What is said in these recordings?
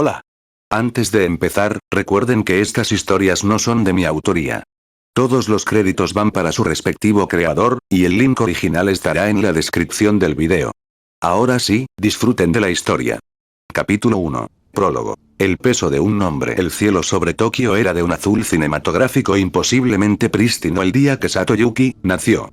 Hola. Antes de empezar, recuerden que estas historias no son de mi autoría. Todos los créditos van para su respectivo creador, y el link original estará en la descripción del video. Ahora sí, disfruten de la historia. Capítulo 1. Prólogo. El peso de un hombre. El cielo sobre Tokio era de un azul cinematográfico imposiblemente prístino el día que Satoyuki nació.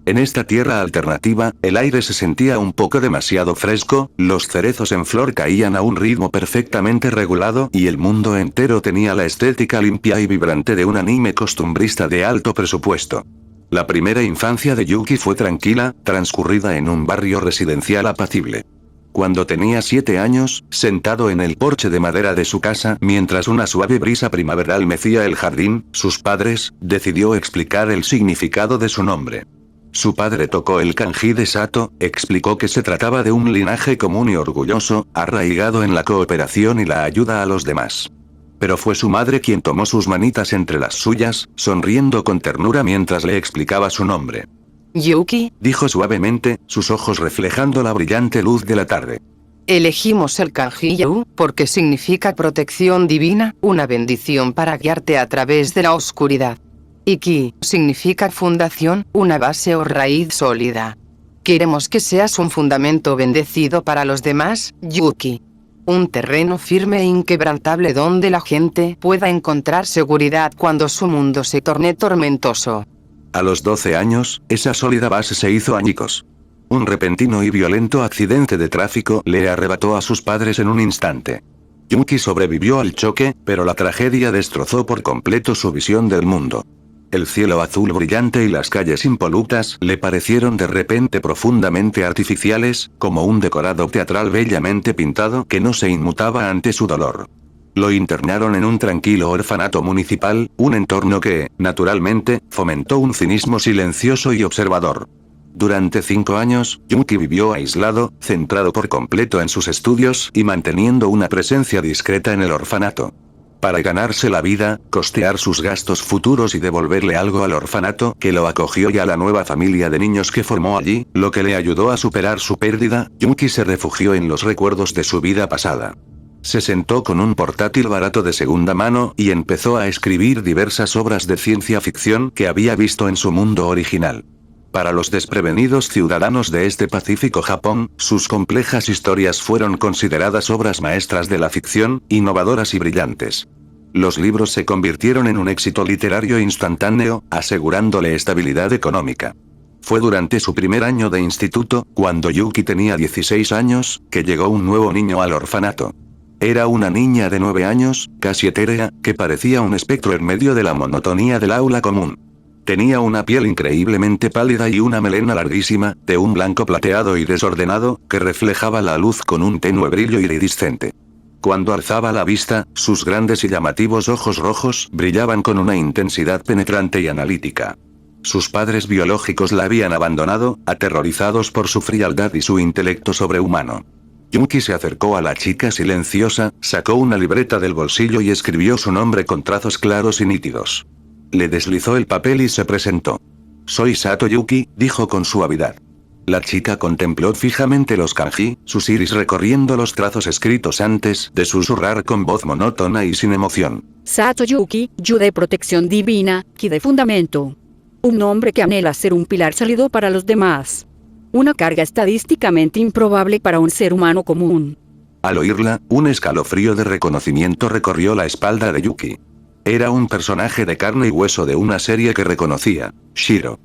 En esta tierra alternativa, el aire se sentía un poco demasiado fresco, los cerezos en flor caían a un ritmo perfectamente regulado y el mundo entero tenía la estética limpia y vibrante de un anime costumbrista de alto presupuesto. La primera infancia de Yuki fue tranquila, transcurrida en un barrio residencial apacible. Cuando tenía 7 años, sentado en el porche de madera de su casa mientras una suave brisa primaveral mecía el jardín, sus padres, decidió explicar el significado de su nombre. Su padre tocó el kanji de Sato, explicó que se trataba de un linaje común y orgulloso, arraigado en la cooperación y la ayuda a los demás. Pero fue su madre quien tomó sus manitas entre las suyas, sonriendo con ternura mientras le explicaba su nombre. Yuki, dijo suavemente, sus ojos reflejando la brillante luz de la tarde. Elegimos el kanji Yu porque significa protección divina, una bendición para guiarte a través de la oscuridad. Y Ki significa fundación, una base o raíz sólida. Queremos que seas un fundamento bendecido para los demás, Yuki. Un terreno firme e inquebrantable donde la gente pueda encontrar seguridad cuando su mundo se torne tormentoso. A los 12 años, esa sólida base se hizo añicos. Un repentino y violento accidente de tráfico le arrebató a sus padres en un instante. Yuki sobrevivió al choque, pero la tragedia destrozó por completo su visión del mundo. El cielo azul brillante y las calles impolutas le parecieron de repente profundamente artificiales, como un decorado teatral bellamente pintado que no se inmutaba ante su dolor. Lo internaron en un tranquilo orfanato municipal, un entorno que, naturalmente, fomentó un cinismo silencioso y observador. Durante 5 años, Yuki vivió aislado, centrado por completo en sus estudios y manteniendo una presencia discreta en el orfanato. Para ganarse la vida, costear sus gastos futuros y devolverle algo al orfanato que lo acogió y a la nueva familia de niños que formó allí, lo que le ayudó a superar su pérdida, Yuki se refugió en los recuerdos de su vida pasada. Se sentó con un portátil barato de segunda mano y empezó a escribir diversas obras de ciencia ficción que había visto en su mundo original. Para los desprevenidos ciudadanos de este pacífico Japón, sus complejas historias fueron consideradas obras maestras de la ficción, innovadoras y brillantes. Los libros se convirtieron en un éxito literario instantáneo, asegurándole estabilidad económica. Fue durante su primer año de instituto, cuando Yuki tenía 16 años, que llegó un nuevo niño al orfanato. Era una niña de 9 años, casi etérea, que parecía un espectro en medio de la monotonía del aula común. Tenía una piel increíblemente pálida y una melena larguísima, de un blanco plateado y desordenado, que reflejaba la luz con un tenue brillo iridiscente. Cuando alzaba la vista, sus grandes y llamativos ojos rojos brillaban con una intensidad penetrante y analítica. Sus padres biológicos la habían abandonado, aterrorizados por su frialdad y su intelecto sobrehumano. Yuki se acercó a la chica silenciosa, sacó una libreta del bolsillo y escribió su nombre con trazos claros y nítidos. Le deslizó el papel y se presentó. Soy Satoyuki, dijo con suavidad. La chica contempló fijamente los kanji, sus iris recorriendo los trazos escritos antes de susurrar con voz monótona y sin emoción. Satoyuki, Yu de protección divina, Ki de fundamento. Un hombre que anhela ser un pilar sólido para los demás. Una carga estadísticamente improbable para un ser humano común. Al oírla, un escalofrío de reconocimiento recorrió la espalda de Yuki. Era un personaje de carne y hueso de una serie que reconocía, Shiro.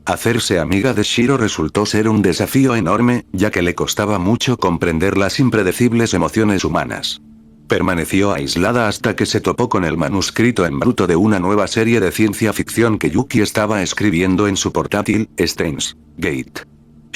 Hacerse amiga de Shiro resultó ser un desafío enorme, ya que le costaba mucho comprender las impredecibles emociones humanas. Permaneció aislada hasta que se topó con el manuscrito en bruto de una nueva serie de ciencia ficción que Yuki estaba escribiendo en su portátil, Steins Gate.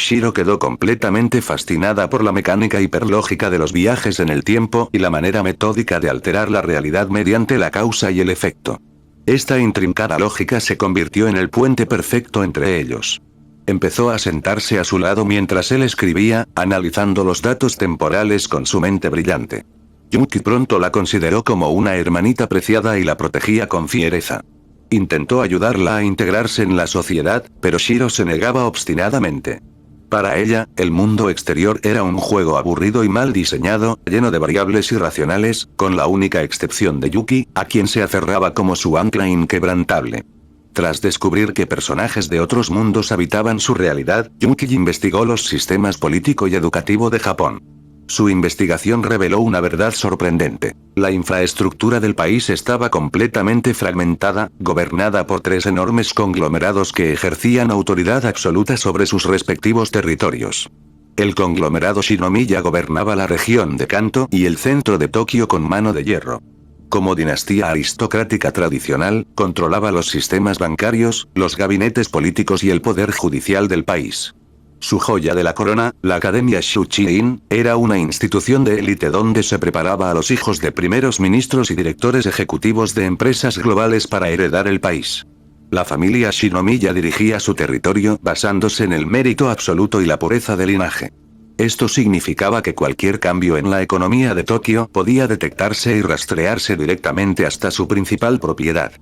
Shiro quedó completamente fascinada por la mecánica hiperlógica de los viajes en el tiempo y la manera metódica de alterar la realidad mediante la causa y el efecto. Esta intrincada lógica se convirtió en el puente perfecto entre ellos. Empezó a sentarse a su lado mientras él escribía, analizando los datos temporales con su mente brillante. Yuki pronto la consideró como una hermanita preciada y la protegía con fiereza. Intentó ayudarla a integrarse en la sociedad, pero Shiro se negaba obstinadamente. Para ella, el mundo exterior era un juego aburrido y mal diseñado, lleno de variables irracionales, con la única excepción de Yuki, a quien se aferraba como su ancla inquebrantable. Tras descubrir que personajes de otros mundos habitaban su realidad, Yuki investigó los sistemas político y educativo de Japón. Su investigación reveló una verdad sorprendente. La infraestructura del país estaba completamente fragmentada, gobernada por 3 enormes conglomerados que ejercían autoridad absoluta sobre sus respectivos territorios. El conglomerado Shinomiya gobernaba la región de Kanto y el centro de Tokio con mano de hierro. Como dinastía aristocrática tradicional, controlaba los sistemas bancarios, los gabinetes políticos y el poder judicial del país. Su joya de la corona, la Academia Shuchiin, era una institución de élite donde se preparaba a los hijos de primeros ministros y directores ejecutivos de empresas globales para heredar el país. La familia Shinomiya dirigía su territorio basándose en el mérito absoluto y la pureza de linaje. Esto significaba que cualquier cambio en la economía de Tokio podía detectarse y rastrearse directamente hasta su principal propiedad.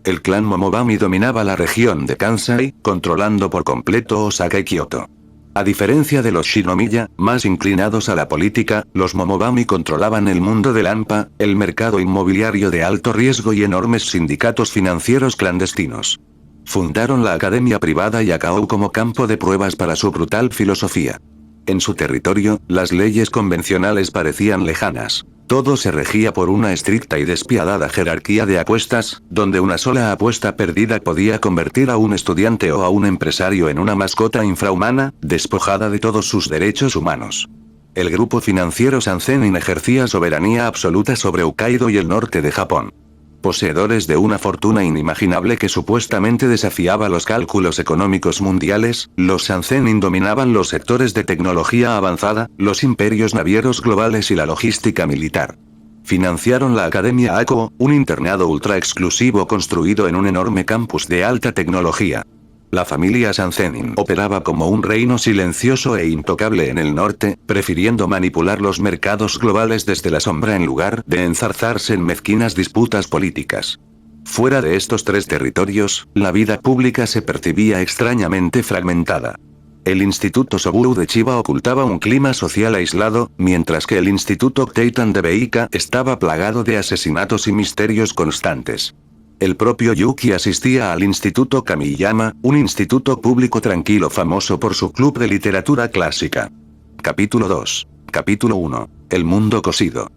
El clan Momobami dominaba la región de Kansai, controlando por completo Osaka y Kioto. A diferencia de los Shinomiya, más inclinados a la política, los Momobami controlaban el mundo del ANPA, el mercado inmobiliario de alto riesgo y enormes sindicatos financieros clandestinos. Fundaron la academia privada Yakao como campo de pruebas para su brutal filosofía. En su territorio, las leyes convencionales parecían lejanas. Todo se regía por una estricta y despiadada jerarquía de apuestas, donde una sola apuesta perdida podía convertir a un estudiante o a un empresario en una mascota infrahumana, despojada de todos sus derechos humanos. El grupo financiero Sanzenin ejercía soberanía absoluta sobre Hokkaido y el norte de Japón. Poseedores de una fortuna inimaginable que supuestamente desafiaba los cálculos económicos mundiales, los Sanzenin dominaban los sectores de tecnología avanzada, los imperios navieros globales y la logística militar. Financiaron la Academia Ako, un internado ultra exclusivo construido en un enorme campus de alta tecnología. La familia Sanzenin operaba como un reino silencioso e intocable en el norte, prefiriendo manipular los mercados globales desde la sombra en lugar de enzarzarse en mezquinas disputas políticas. Fuera de estos 3 territorios, la vida pública se percibía extrañamente fragmentada. El Instituto Sobuu de Chiba ocultaba un clima social aislado, mientras que el Instituto Teitan de Beika estaba plagado de asesinatos y misterios constantes. El propio Yuki asistía al Instituto Kamiyama, un instituto público tranquilo famoso por su club de literatura clásica. Capítulo 2. Capítulo 1. El mundo cosido.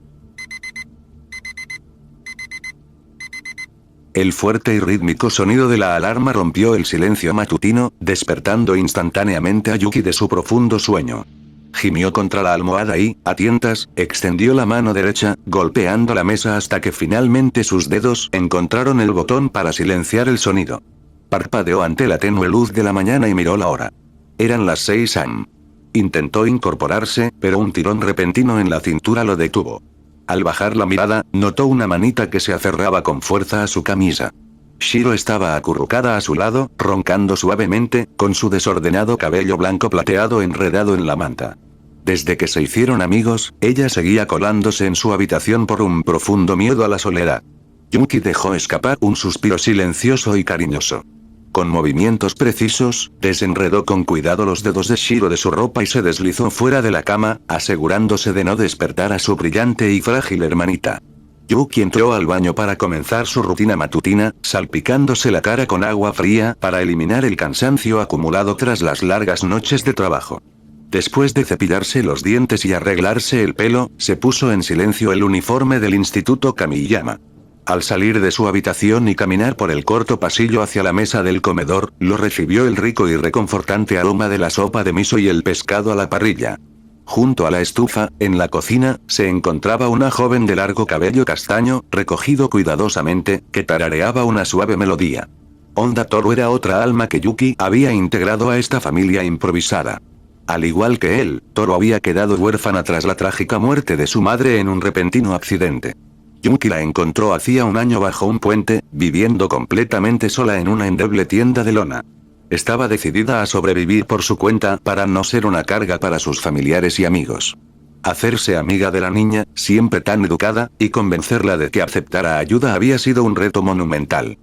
El fuerte y rítmico sonido de la alarma rompió el silencio matutino, despertando instantáneamente a Yuki de su profundo sueño. Gimió contra la almohada y, a tientas, extendió la mano derecha, golpeando la mesa hasta que finalmente sus dedos encontraron el botón para silenciar el sonido. Parpadeó ante la tenue luz de la mañana y miró la hora. Eran las 6 am. Intentó incorporarse, pero un tirón repentino en la cintura lo detuvo. Al bajar la mirada, notó una manita que se aferraba con fuerza a su camisa. Shiro estaba acurrucada a su lado, roncando suavemente, con su desordenado cabello blanco plateado enredado en la manta. Desde que se hicieron amigos, ella seguía colándose en su habitación por un profundo miedo a la soledad. Yuki dejó escapar un suspiro silencioso y cariñoso. Con movimientos precisos, desenredó con cuidado los dedos de Shiro de su ropa y se deslizó fuera de la cama, asegurándose de no despertar a su brillante y frágil hermanita. Yuki entró al baño para comenzar su rutina matutina, salpicándose la cara con agua fría para eliminar el cansancio acumulado tras las largas noches de trabajo. Después de cepillarse los dientes y arreglarse el pelo, se puso en silencio el uniforme del Instituto Kamiyama. Al salir de su habitación y caminar por el corto pasillo hacia la mesa del comedor, lo recibió el rico y reconfortante aroma de la sopa de miso y el pescado a la parrilla. Junto a la estufa, en la cocina, se encontraba una joven de largo cabello castaño, recogido cuidadosamente, que tarareaba una suave melodía. Honda Toru era otra alma que Yuki había integrado a esta familia improvisada. Al igual que él, Toru había quedado huérfana tras la trágica muerte de su madre en un repentino accidente. Yuki la encontró hacía un año bajo un puente, viviendo completamente sola en una endeble tienda de lona. Estaba decidida a sobrevivir por su cuenta para no ser una carga para sus familiares y amigos. Hacerse amiga de la niña, siempre tan educada, y convencerla de que aceptara ayuda había sido un reto monumental.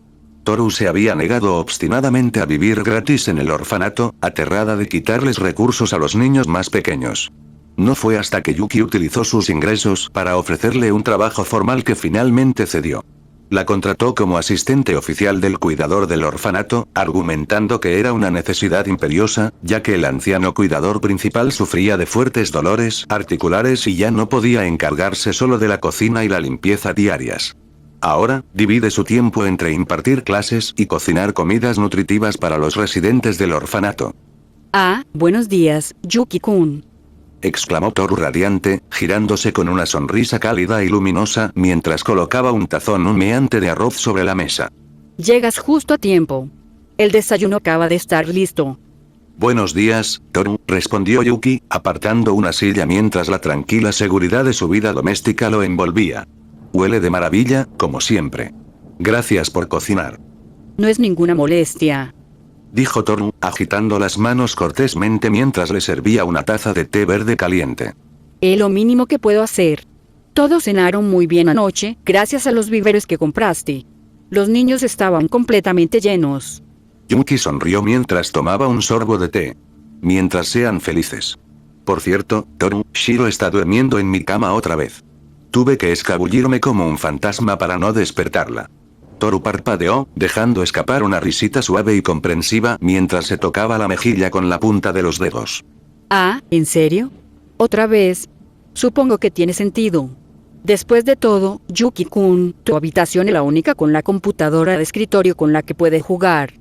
Toru se había negado obstinadamente a vivir gratis en el orfanato, aterrada de quitarles recursos a los niños más pequeños. No fue hasta que Yuki utilizó sus ingresos para ofrecerle un trabajo formal que finalmente cedió. La contrató como asistente oficial del cuidador del orfanato, argumentando que era una necesidad imperiosa, ya que el anciano cuidador principal sufría de fuertes dolores articulares y ya no podía encargarse solo de la cocina y la limpieza diarias. Ahora, divide su tiempo entre impartir clases y cocinar comidas nutritivas para los residentes del orfanato. Ah, buenos días, Yuki-kun. Exclamó Toru radiante, girándose con una sonrisa cálida y luminosa mientras colocaba un tazón humeante de arroz sobre la mesa. Llegas justo a tiempo. El desayuno acaba de estar listo. Buenos días, Toru, respondió Yuki, apartando una silla mientras la tranquila seguridad de su vida doméstica lo envolvía. Huele de maravilla, como siempre. Gracias por cocinar. No es ninguna molestia, dijo Toru, agitando las manos cortésmente mientras le servía una taza de té verde caliente. Es lo mínimo que puedo hacer. Todos cenaron muy bien anoche, gracias a los víveres que compraste. Los niños estaban completamente llenos. Yuki sonrió mientras tomaba un sorbo de té. Mientras sean felices. Por cierto, Toru, Shiro está durmiendo en mi cama otra vez. Tuve que escabullirme como un fantasma para no despertarla. Toru parpadeó, dejando escapar una risita suave y comprensiva mientras se tocaba la mejilla con la punta de los dedos. Ah, ¿en serio? ¿Otra vez? Supongo que tiene sentido. Después de todo, Yuki-kun, tu habitación es la única con la computadora de escritorio con la que puede jugar.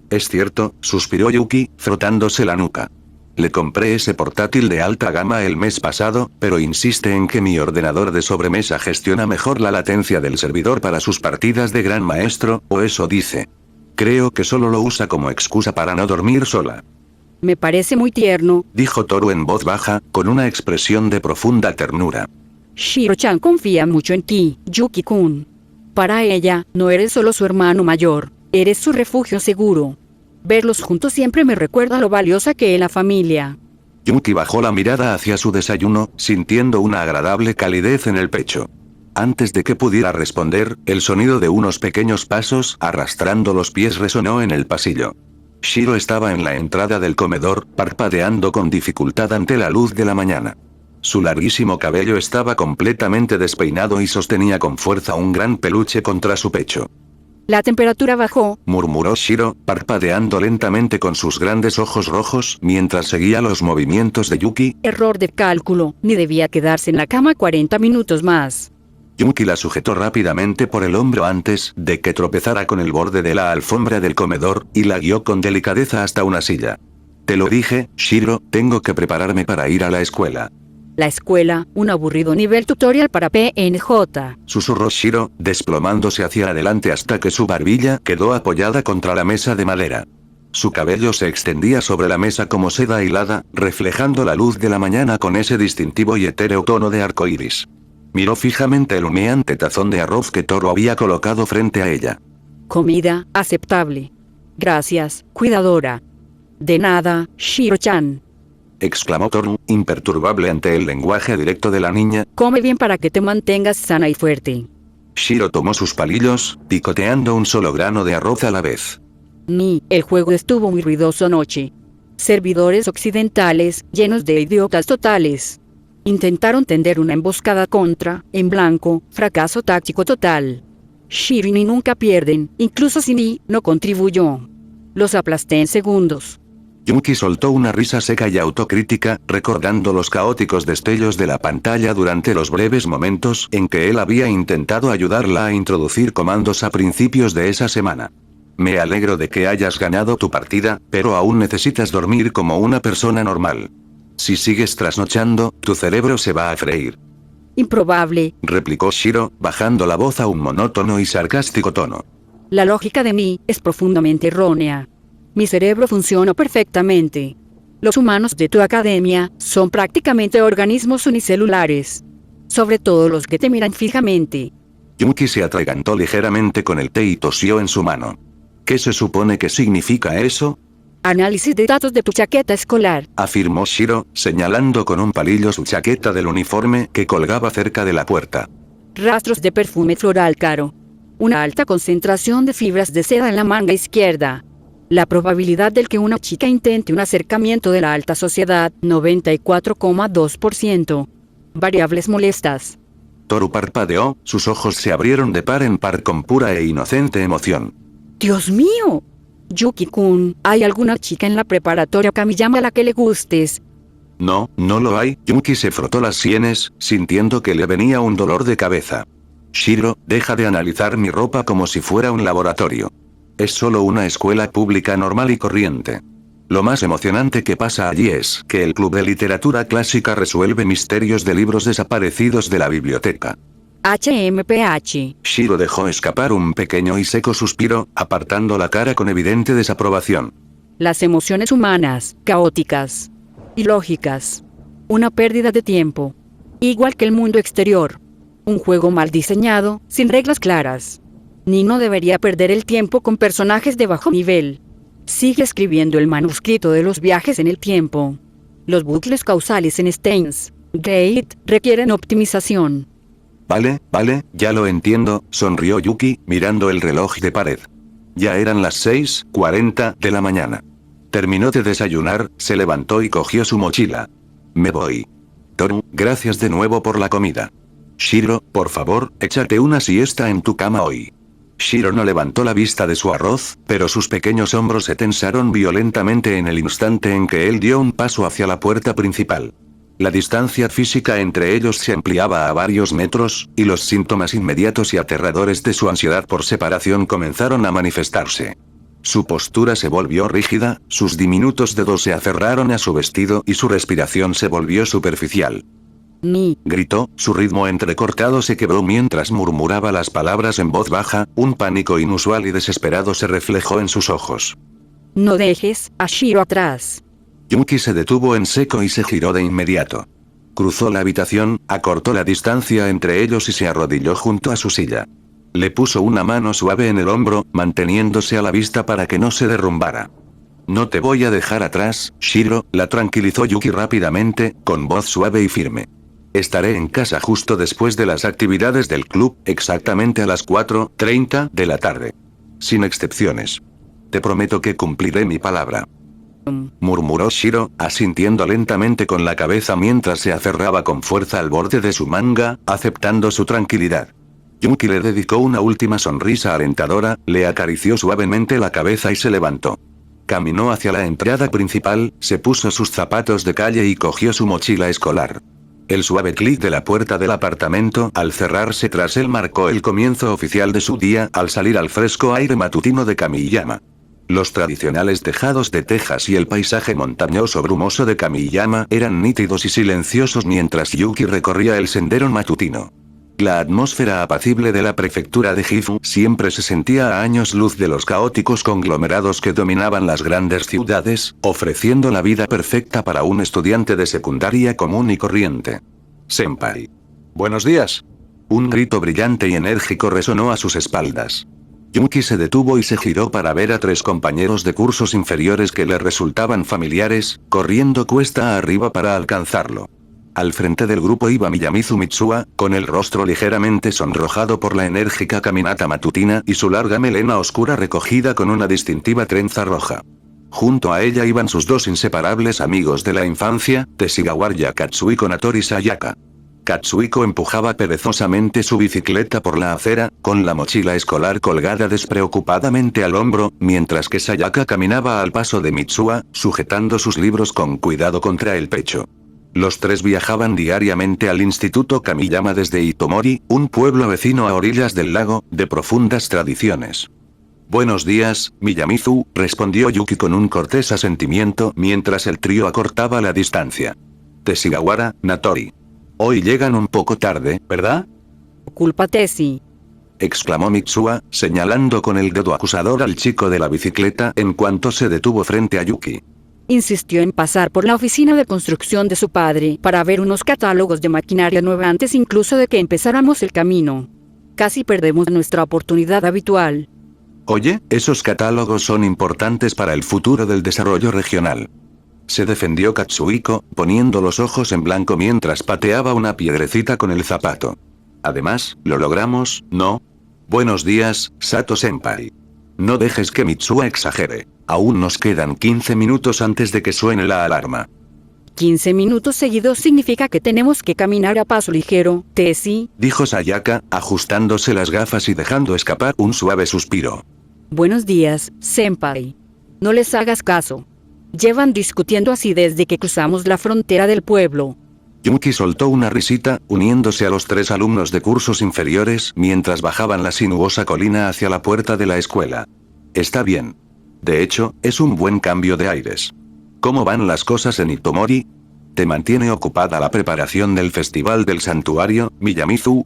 Es cierto, suspiró Yuki, frotándose la nuca. Le compré ese portátil de alta gama el mes pasado, pero insiste en que mi ordenador de sobremesa gestiona mejor la latencia del servidor para sus partidas de Gran Maestro, o eso dice. Creo que solo lo usa como excusa para no dormir sola. Me parece muy tierno, dijo Toru en voz baja, con una expresión de profunda ternura. Shiro-chan confía mucho en ti, Yuki-kun. Para ella, no eres solo su hermano mayor, eres su refugio seguro. Verlos juntos siempre me recuerda lo valiosa que es la familia. Yuki bajó la mirada hacia su desayuno, sintiendo una agradable calidez en el pecho. Antes de que pudiera responder, el sonido de unos pequeños pasos arrastrando los pies resonó en el pasillo. Shiro estaba en la entrada del comedor, parpadeando con dificultad ante la luz de la mañana. Su larguísimo cabello estaba completamente despeinado y sostenía con fuerza un gran peluche contra su pecho. La temperatura bajó, murmuró Shiro, parpadeando lentamente con sus grandes ojos rojos mientras seguía los movimientos de Yuki. Error de cálculo, ni debía quedarse en la cama 40 minutos más. Yuki la sujetó rápidamente por el hombro antes de que tropezara con el borde de la alfombra del comedor, y la guió con delicadeza hasta una silla. Te lo dije, Shiro, tengo que prepararme para ir a la escuela. La escuela, un aburrido nivel tutorial para PNJ. Susurró Shiro, desplomándose hacia adelante hasta que su barbilla quedó apoyada contra la mesa de madera. Su cabello se extendía sobre la mesa como seda hilada, reflejando la luz de la mañana con ese distintivo y etéreo tono de arco iris. Miró fijamente el humeante tazón de arroz que Toru había colocado frente a ella. Comida, aceptable. Gracias, cuidadora. De nada, Shiro-chan. Exclamó Toru, imperturbable ante el lenguaje directo de la niña. Come bien para que te mantengas sana y fuerte. Shiro tomó sus palillos, picoteando un solo grano de arroz a la vez. El juego estuvo muy ruidoso anoche. Servidores occidentales, llenos de idiotas totales. Intentaron tender una emboscada contra, en blanco, fracaso táctico total. Shiro y Ni nunca pierden, incluso si Ni no contribuyó. Los aplasté en segundos. Yuki soltó una risa seca y autocrítica, recordando los caóticos destellos de la pantalla durante los breves momentos en que él había intentado ayudarla a introducir comandos a principios de esa semana. Me alegro de que hayas ganado tu partida, pero aún necesitas dormir como una persona normal. Si sigues trasnochando, tu cerebro se va a freír. Improbable, replicó Shiro, bajando la voz a un monótono y sarcástico tono. La lógica de Ni es profundamente errónea. Mi cerebro funciona perfectamente. Los humanos de tu academia son prácticamente organismos unicelulares. Sobre todo los que te miran fijamente. Yuki se atragantó ligeramente con el té y tosió en su mano. ¿Qué se supone que significa eso? Análisis de datos de tu chaqueta escolar, afirmó Shiro, señalando con un palillo su chaqueta del uniforme que colgaba cerca de la puerta. Rastros de perfume floral caro. Una alta concentración de fibras de seda en la manga izquierda. La probabilidad de que una chica intente un acercamiento de la alta sociedad, 94,2%. Variables molestas. Toru parpadeó, sus ojos se abrieron de par en par con pura e inocente emoción. ¡Dios mío! Yuki-kun, ¿hay alguna chica en la preparatoria Kamiyama a la que le gustes? No, no lo hay. Yuki se frotó las sienes, sintiendo que le venía un dolor de cabeza. Shiro, deja de analizar mi ropa como si fuera un laboratorio. Es solo una escuela pública normal y corriente. Lo más emocionante que pasa allí es que el club de literatura clásica resuelve misterios de libros desaparecidos de la biblioteca. HMPH. Shiro dejó escapar un pequeño y seco suspiro, apartando la cara con evidente desaprobación. Las emociones humanas, caóticas. Ilógicas. Una pérdida de tiempo. Igual que el mundo exterior. Un juego mal diseñado, sin reglas claras. Nino debería perder el tiempo con personajes de bajo nivel. Sigue escribiendo el manuscrito de los viajes en el tiempo. Los bucles causales en Steins Gate requieren optimización. Vale, ya lo entiendo, sonrió Yuki, mirando el reloj de pared. Ya eran las 6:40 de la mañana. Terminó de desayunar, se levantó y cogió su mochila. Me voy. Toru, gracias de nuevo por la comida. Shiro, por favor, échate una siesta en tu cama hoy. Shiro no levantó la vista de su arroz, pero sus pequeños hombros se tensaron violentamente en el instante en que él dio un paso hacia la puerta principal. La distancia física entre ellos se ampliaba a varios metros, y los síntomas inmediatos y aterradores de su ansiedad por separación comenzaron a manifestarse. Su postura se volvió rígida, sus diminutos dedos se aferraron a su vestido y su respiración se volvió superficial. Gritó, su ritmo entrecortado se quebró mientras murmuraba las palabras en voz baja, un pánico inusual y desesperado se reflejó en sus ojos. No dejes a Shiro atrás. Yuki se detuvo en seco y se giró de inmediato. Cruzó la habitación, acortó la distancia entre ellos y se arrodilló junto a su silla. Le puso una mano suave en el hombro, manteniéndose a la vista para que no se derrumbara. No te voy a dejar atrás, Shiro, la tranquilizó Yuki rápidamente, con voz suave y firme. Estaré en casa justo después de las actividades del club, exactamente a las 4:30 de la tarde. Sin excepciones. Te prometo que cumpliré mi palabra. Murmuró Shiro, asintiendo lentamente con la cabeza mientras se aferraba con fuerza al borde de su manga, aceptando su tranquilidad. Yuki le dedicó una última sonrisa alentadora, le acarició suavemente la cabeza y se levantó. Caminó hacia la entrada principal, se puso sus zapatos de calle y cogió su mochila escolar. El suave clic de la puerta del apartamento al cerrarse tras él marcó el comienzo oficial de su día al salir al fresco aire matutino de Kamiyama. Los tradicionales tejados de tejas y el paisaje montañoso brumoso de Kamiyama eran nítidos y silenciosos mientras Yuki recorría el sendero matutino. La atmósfera apacible de la prefectura de Gifu siempre se sentía a años luz de los caóticos conglomerados que dominaban las grandes ciudades, ofreciendo la vida perfecta para un estudiante de secundaria común y corriente. Senpai. Buenos días. Un grito brillante y enérgico resonó a sus espaldas. Yuki se detuvo y se giró para ver a 3 compañeros de cursos inferiores que le resultaban familiares, corriendo cuesta arriba para alcanzarlo. Al frente del grupo iba Miyamizu Mitsuha, con el rostro ligeramente sonrojado por la enérgica caminata matutina y su larga melena oscura recogida con una distintiva trenza roja. Junto a ella iban sus 2 inseparables amigos de la infancia, Teshigawara Katsuhiko Natori Sayaka. Katsuhiko empujaba perezosamente su bicicleta por la acera, con la mochila escolar colgada despreocupadamente al hombro, mientras que Sayaka caminaba al paso de Mitsuha, sujetando sus libros con cuidado contra el pecho. Los 3 viajaban diariamente al Instituto Kamiyama desde Itomori, un pueblo vecino a orillas del lago, de profundas tradiciones. Buenos días, Miyamizu, respondió Yuki con un cortés asentimiento mientras el trío acortaba la distancia. Teshigawara, Natori. Hoy llegan un poco tarde, ¿verdad? Culpa Teshi. Exclamó Mitsuha, señalando con el dedo acusador al chico de la bicicleta en cuanto se detuvo frente a Yuki. Insistió en pasar por la oficina de construcción de su padre para ver unos catálogos de maquinaria nueva antes incluso de que empezáramos el camino. Casi perdemos nuestra oportunidad habitual. Oye, esos catálogos son importantes para el futuro del desarrollo regional. Se defendió Katsuhiko, poniendo los ojos en blanco mientras pateaba una piedrecita con el zapato. Además, lo logramos, ¿no? Buenos días, Sato-senpai. No dejes que Mitsuha exagere. Aún nos quedan 15 minutos antes de que suene la alarma. 15 minutos seguidos significa que tenemos que caminar a paso ligero, Tessie, dijo Sayaka, ajustándose las gafas y dejando escapar un suave suspiro. Buenos días, senpai. No les hagas caso. Llevan discutiendo así desde que cruzamos la frontera del pueblo. Yuki soltó una risita, uniéndose a los 3 alumnos de cursos inferiores mientras bajaban la sinuosa colina hacia la puerta de la escuela. Está bien. De hecho, es un buen cambio de aires. ¿Cómo van las cosas en Itomori? ¿Te mantiene ocupada la preparación del festival del santuario, Miyamizu?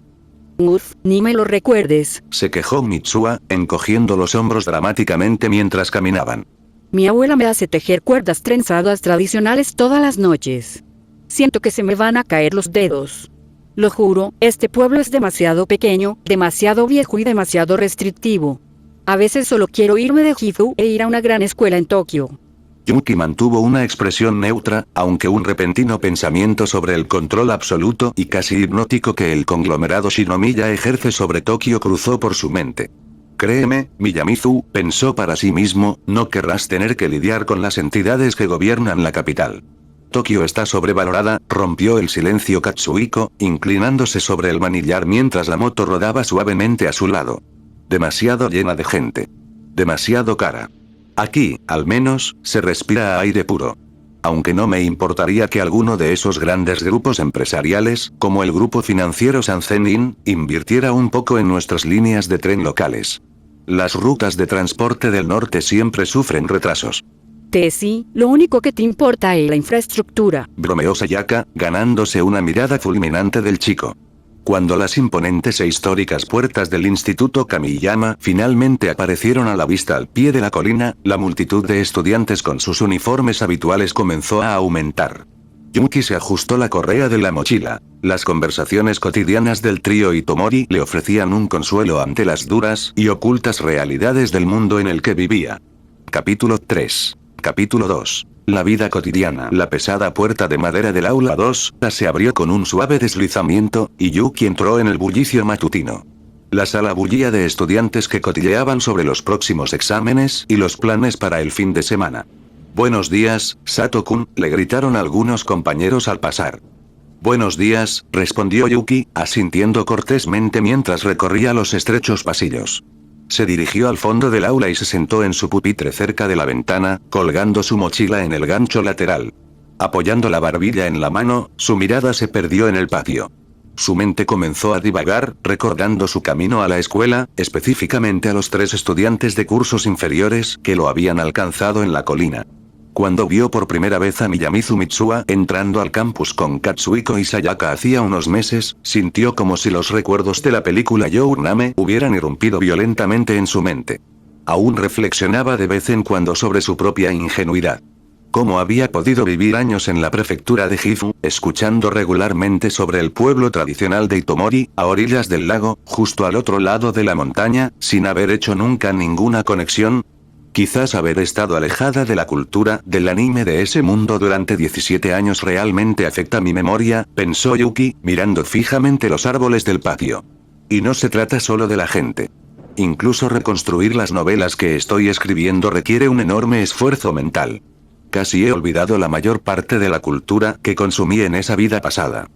Ni me lo recuerdes. Se quejó Mitsuha, encogiendo los hombros dramáticamente mientras caminaban. Mi abuela me hace tejer cuerdas trenzadas tradicionales todas las noches. Siento que se me van a caer los dedos. Lo juro, este pueblo es demasiado pequeño, demasiado viejo y demasiado restrictivo. A veces solo quiero irme de Gifu e ir a una gran escuela en Tokio. Yuki mantuvo una expresión neutra, aunque un repentino pensamiento sobre el control absoluto y casi hipnótico que el conglomerado Shinomiya ejerce sobre Tokio cruzó por su mente. Créeme, Miyamizu, pensó para sí mismo, no querrás tener que lidiar con las entidades que gobiernan la capital. Tokio está sobrevalorada, rompió el silencio Katsuhiko, inclinándose sobre el manillar mientras la moto rodaba suavemente a su lado. Demasiado llena de gente. Demasiado cara. Aquí, al menos, se respira aire puro. Aunque no me importaría que alguno de esos grandes grupos empresariales, como el grupo financiero Sanzenin, invirtiera un poco en nuestras líneas de tren locales. Las rutas de transporte del norte siempre sufren retrasos. Tessie, lo único que te importa es la infraestructura, bromeó Sayaka, ganándose una mirada fulminante del chico. Cuando las imponentes e históricas puertas del Instituto Kamiyama finalmente aparecieron a la vista al pie de la colina, la multitud de estudiantes con sus uniformes habituales comenzó a aumentar. Yuki se ajustó la correa de la mochila. Las conversaciones cotidianas del trío Itomori le ofrecían un consuelo ante las duras y ocultas realidades del mundo en el que vivía. Capítulo 3. Capítulo 2. La vida cotidiana. La pesada puerta de madera del aula 2 se abrió con un suave deslizamiento, y Yuki entró en el bullicio matutino. La sala bullía de estudiantes que cotilleaban sobre los próximos exámenes y los planes para el fin de semana. Buenos días, Sato-kun, le gritaron algunos compañeros al pasar. Buenos días, respondió Yuki, asintiendo cortésmente mientras recorría los estrechos pasillos. Se dirigió al fondo del aula y se sentó en su pupitre cerca de la ventana, colgando su mochila en el gancho lateral. Apoyando la barbilla en la mano, su mirada se perdió en el patio. Su mente comenzó a divagar, recordando su camino a la escuela, específicamente a los 3 estudiantes de cursos inferiores que lo habían alcanzado en la colina. Cuando vio por primera vez a Miyamizu Mitsuha entrando al campus con Katsuhiko y Sayaka hacía unos meses, sintió como si los recuerdos de la película Your Name hubieran irrumpido violentamente en su mente. Aún reflexionaba de vez en cuando sobre su propia ingenuidad. ¿Cómo había podido vivir años en la prefectura de Gifu, escuchando regularmente sobre el pueblo tradicional de Itomori, a orillas del lago, justo al otro lado de la montaña, sin haber hecho nunca ninguna conexión? Quizás haber estado alejada de la cultura del anime de ese mundo durante 17 años realmente afecta mi memoria, pensó Yuki, mirando fijamente los árboles del patio. Y no se trata solo de la gente. Incluso reconstruir las novelas que estoy escribiendo requiere un enorme esfuerzo mental. Casi he olvidado la mayor parte de la cultura que consumí en esa vida pasada.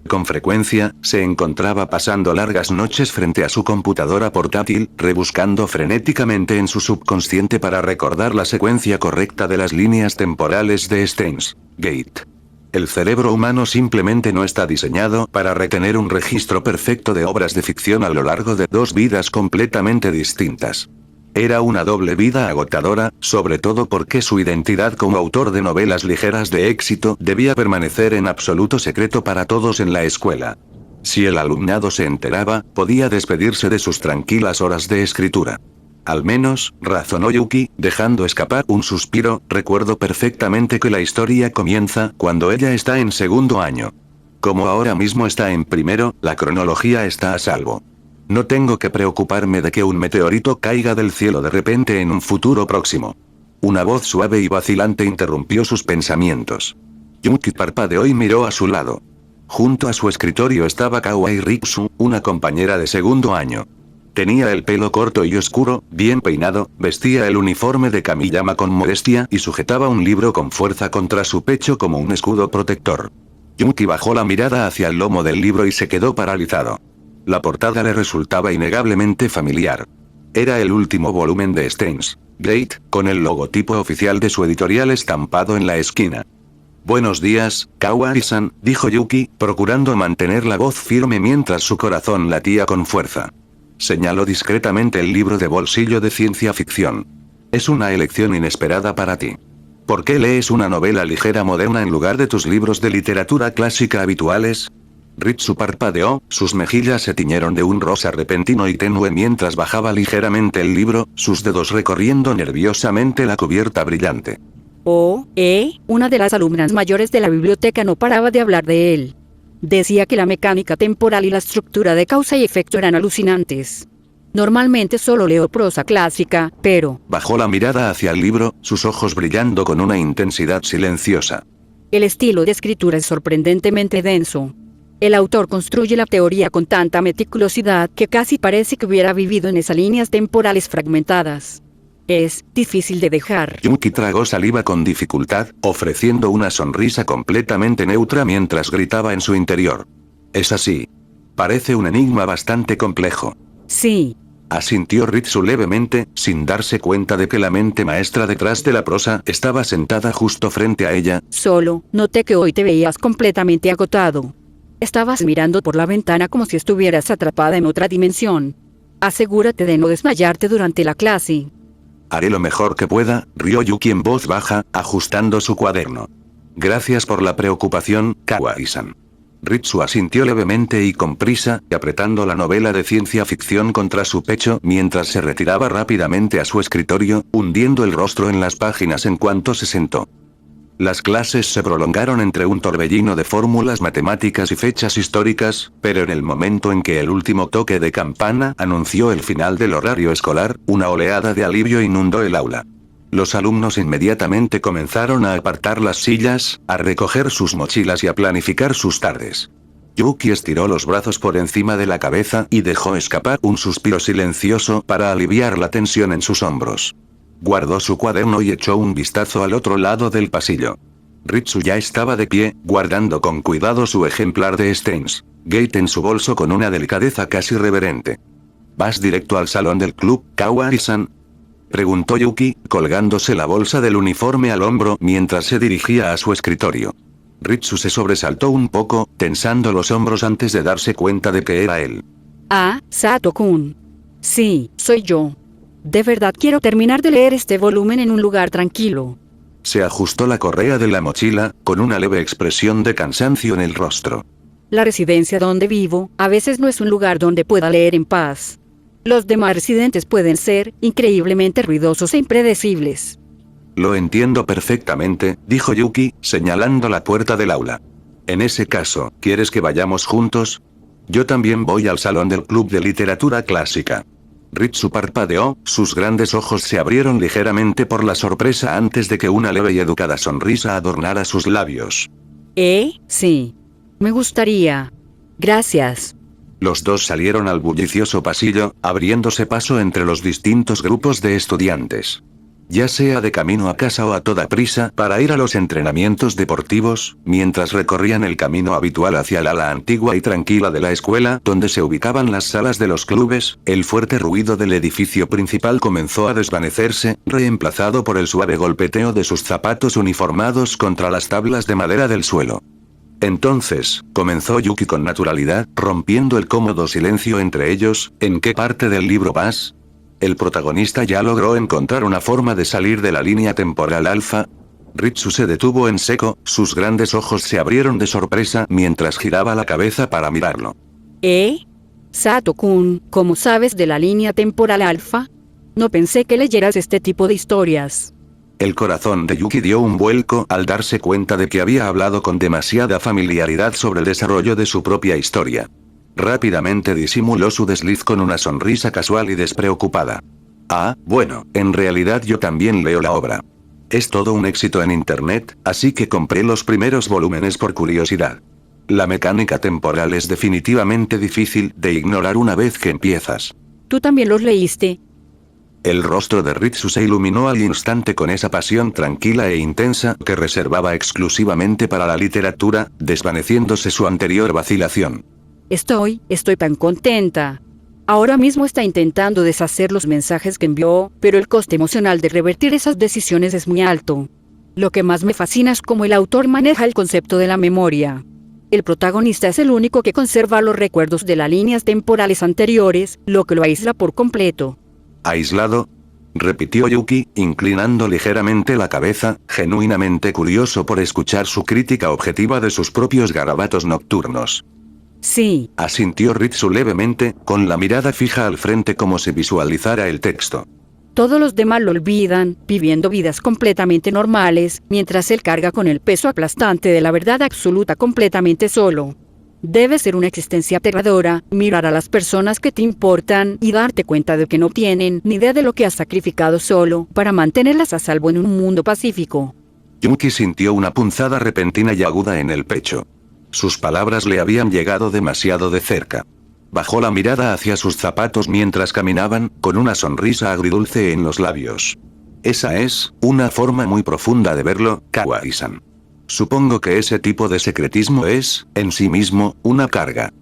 Con frecuencia, se encontraba pasando largas noches frente a su computadora portátil, rebuscando frenéticamente en su subconsciente para recordar la secuencia correcta de las líneas temporales de Steins Gate. El cerebro humano simplemente no está diseñado para retener un registro perfecto de obras de ficción a lo largo de 2 vidas completamente distintas. Era una doble vida agotadora, sobre todo porque su identidad como autor de novelas ligeras de éxito debía permanecer en absoluto secreto para todos en la escuela. Si el alumnado se enteraba, podía despedirse de sus tranquilas horas de escritura. Al menos, razonó Yuki, dejando escapar un suspiro, recuerdo perfectamente que la historia comienza cuando ella está en segundo año. Como ahora mismo está en primero, la cronología está a salvo. No tengo que preocuparme de que un meteorito caiga del cielo de repente en un futuro próximo. Una voz suave y vacilante interrumpió sus pensamientos. Yuki parpadeó y miró a su lado. Junto a su escritorio estaba Kawai Riksu, una compañera de segundo año. Tenía el pelo corto y oscuro, bien peinado, vestía el uniforme de Kamiyama con modestia y sujetaba un libro con fuerza contra su pecho como un escudo protector. Yuki bajó la mirada hacia el lomo del libro y se quedó paralizado. La portada le resultaba innegablemente familiar. Era el último volumen de Steins Gate, con el logotipo oficial de su editorial estampado en la esquina. Buenos días, Kawai-san, dijo Yuki, procurando mantener la voz firme mientras su corazón latía con fuerza. Señaló discretamente el libro de bolsillo de ciencia ficción. Es una elección inesperada para ti. ¿Por qué lees una novela ligera moderna en lugar de tus libros de literatura clásica habituales? Ritsu parpadeó, sus mejillas se tiñeron de un rosa repentino y tenue mientras bajaba ligeramente el libro, sus dedos recorriendo nerviosamente la cubierta brillante. Una de las alumnas mayores de la biblioteca no paraba de hablar de él. Decía que la mecánica temporal y la estructura de causa y efecto eran alucinantes. Normalmente solo leo prosa clásica, pero... Bajó la mirada hacia el libro, sus ojos brillando con una intensidad silenciosa. El estilo de escritura es sorprendentemente denso. El autor construye la teoría con tanta meticulosidad que casi parece que hubiera vivido en esas líneas temporales fragmentadas. Es difícil de dejar. Yuki tragó saliva con dificultad, ofreciendo una sonrisa completamente neutra mientras gritaba en su interior. Es así. Parece un enigma bastante complejo. Sí. Asintió Ritsu levemente, sin darse cuenta de que la mente maestra detrás de la prosa estaba sentada justo frente a ella. Solo noté que hoy te veías completamente agotado. Estabas mirando por la ventana como si estuvieras atrapada en otra dimensión. Asegúrate de no desmayarte durante la clase. Haré lo mejor que pueda, rió Yuki en voz baja, ajustando su cuaderno. Gracias por la preocupación, Kawai-san. Ritsu asintió levemente y con prisa, apretando la novela de ciencia ficción contra su pecho mientras se retiraba rápidamente a su escritorio, hundiendo el rostro en las páginas en cuanto se sentó. Las clases se prolongaron entre un torbellino de fórmulas matemáticas y fechas históricas, pero en el momento en que el último toque de campana anunció el final del horario escolar, una oleada de alivio inundó el aula. Los alumnos inmediatamente comenzaron a apartar las sillas, a recoger sus mochilas y a planificar sus tardes. Yuki estiró los brazos por encima de la cabeza y dejó escapar un suspiro silencioso para aliviar la tensión en sus hombros. Guardó su cuaderno y echó un vistazo al otro lado del pasillo. Ritsu ya estaba de pie, guardando con cuidado su ejemplar de Steins Gate en su bolso con una delicadeza casi reverente. ¿Vas directo al salón del club, Kawai-san?, preguntó Yuki, colgándose la bolsa del uniforme al hombro mientras se dirigía a su escritorio. Ritsu se sobresaltó un poco, tensando los hombros antes de darse cuenta de que era él. Sato-kun. Sí, soy yo. De verdad quiero terminar de leer este volumen en un lugar tranquilo. Se ajustó la correa de la mochila, con una leve expresión de cansancio en el rostro. La residencia donde vivo, a veces no es un lugar donde pueda leer en paz. Los demás residentes pueden ser increíblemente ruidosos e impredecibles. Lo entiendo perfectamente, dijo Yuki, señalando la puerta del aula. En ese caso, ¿quieres que vayamos juntos? Yo también voy al salón del club de literatura clásica. Ritsu parpadeó, sus grandes ojos se abrieron ligeramente por la sorpresa antes de que una leve y educada sonrisa adornara sus labios. Sí. Me gustaría. Gracias. Los dos salieron al bullicioso pasillo, abriéndose paso entre los distintos grupos de estudiantes. Ya sea de camino a casa o a toda prisa para ir a los entrenamientos deportivos, mientras recorrían el camino habitual hacia el ala antigua y tranquila de la escuela donde se ubicaban las salas de los clubes, el fuerte ruido del edificio principal comenzó a desvanecerse, reemplazado por el suave golpeteo de sus zapatos uniformados contra las tablas de madera del suelo. Entonces, comenzó Yuki con naturalidad, rompiendo el cómodo silencio entre ellos, ¿en qué parte del libro vas? ¿El protagonista ya logró encontrar una forma de salir de la línea temporal alfa? Ritsu se detuvo en seco, sus grandes ojos se abrieron de sorpresa mientras giraba la cabeza para mirarlo. Sato-kun, ¿cómo sabes de la línea temporal alfa? No pensé que leyeras este tipo de historias. El corazón de Yuki dio un vuelco al darse cuenta de que había hablado con demasiada familiaridad sobre el desarrollo de su propia historia. Rápidamente disimuló su desliz con una sonrisa casual y despreocupada. Bueno, en realidad yo también leo la obra. Es todo un éxito en internet, así que compré los primeros volúmenes por curiosidad. La mecánica temporal es definitivamente difícil de ignorar una vez que empiezas. ¿Tú también los leíste? El rostro de Ritsu se iluminó al instante con esa pasión tranquila e intensa que reservaba exclusivamente para la literatura, desvaneciéndose su anterior vacilación. Estoy tan contenta. Ahora mismo está intentando deshacer los mensajes que envió, pero el coste emocional de revertir esas decisiones es muy alto. Lo que más me fascina es cómo el autor maneja el concepto de la memoria. El protagonista es el único que conserva los recuerdos de las líneas temporales anteriores, lo que lo aísla por completo. ¿Aislado? Repitió Yuki, inclinando ligeramente la cabeza, genuinamente curioso por escuchar su crítica objetiva de sus propios garabatos nocturnos. Sí. Asintió Ritsu levemente, con la mirada fija al frente como si visualizara el texto. Todos los demás lo olvidan, viviendo vidas completamente normales, mientras él carga con el peso aplastante de la verdad absoluta completamente solo. Debe ser una existencia aterradora, mirar a las personas que te importan y darte cuenta de que no tienen ni idea de lo que has sacrificado solo para mantenerlas a salvo en un mundo pacífico. Yuki sintió una punzada repentina y aguda en el pecho. Sus palabras le habían llegado demasiado de cerca. Bajó la mirada hacia sus zapatos mientras caminaban, con una sonrisa agridulce en los labios. Esa es una forma muy profunda de verlo, Kawaii-san. Supongo que ese tipo de secretismo es, en sí mismo, una carga.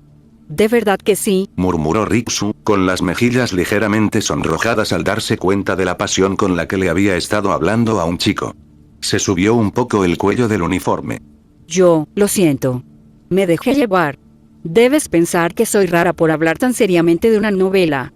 De verdad que sí, murmuró Ritsu, con las mejillas ligeramente sonrojadas al darse cuenta de la pasión con la que le había estado hablando a un chico. Se subió un poco el cuello del uniforme. Yo, lo siento. Me dejé llevar. Debes pensar que soy rara por hablar tan seriamente de una novela.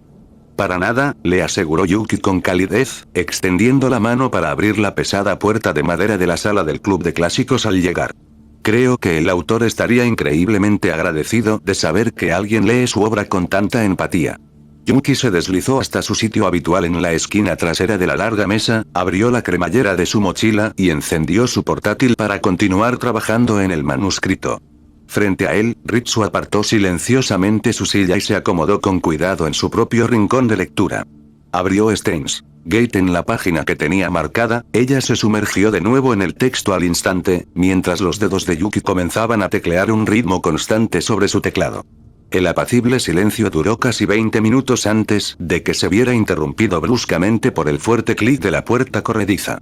Para nada, le aseguró Yuki con calidez, extendiendo la mano para abrir la pesada puerta de madera de la sala del club de clásicos al llegar. Creo que el autor estaría increíblemente agradecido de saber que alguien lee su obra con tanta empatía. Yuki se deslizó hasta su sitio habitual en la esquina trasera de la larga mesa, abrió la cremallera de su mochila y encendió su portátil para continuar trabajando en el manuscrito. Frente a él, Ritsu apartó silenciosamente su silla y se acomodó con cuidado en su propio rincón de lectura. Abrió Steins Gate en la página que tenía marcada, ella se sumergió de nuevo en el texto al instante, mientras los dedos de Yuki comenzaban a teclear un ritmo constante sobre su teclado. El apacible silencio duró casi 20 minutos antes de que se viera interrumpido bruscamente por el fuerte clic de la puerta corrediza.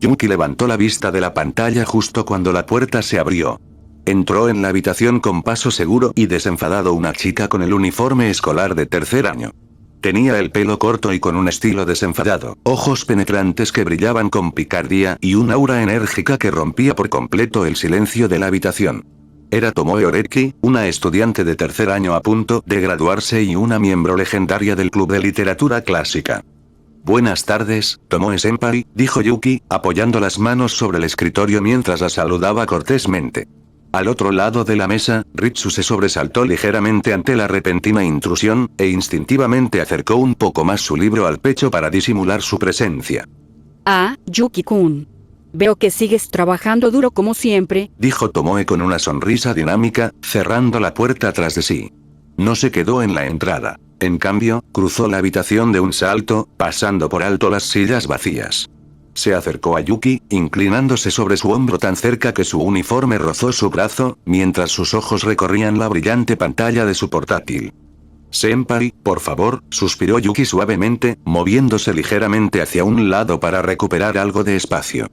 Yuki levantó la vista de la pantalla justo cuando la puerta se abrió. Entró en la habitación con paso seguro y desenfadado una chica con el uniforme escolar de tercer año. Tenía el pelo corto y con un estilo desenfadado, ojos penetrantes que brillaban con picardía y un aura enérgica que rompía por completo el silencio de la habitación. Era Tomoe Oreki, una estudiante de tercer año a punto de graduarse y una miembro legendaria del club de literatura clásica. Buenas tardes, Tomoe-senpai, dijo Yuki, apoyando las manos sobre el escritorio mientras la saludaba cortésmente. Al otro lado de la mesa, Ritsu se sobresaltó ligeramente ante la repentina intrusión, e instintivamente acercó un poco más su libro al pecho para disimular su presencia. Ah, Yuki-kun. Veo que sigues trabajando duro como siempre, dijo Tomoe con una sonrisa dinámica, cerrando la puerta tras de sí. No se quedó en la entrada. En cambio, cruzó la habitación de un salto, pasando por alto las sillas vacías. Se acercó a Yuki, inclinándose sobre su hombro tan cerca que su uniforme rozó su brazo, mientras sus ojos recorrían la brillante pantalla de su portátil. Senpai, por favor, suspiró Yuki suavemente, moviéndose ligeramente hacia un lado para recuperar algo de espacio.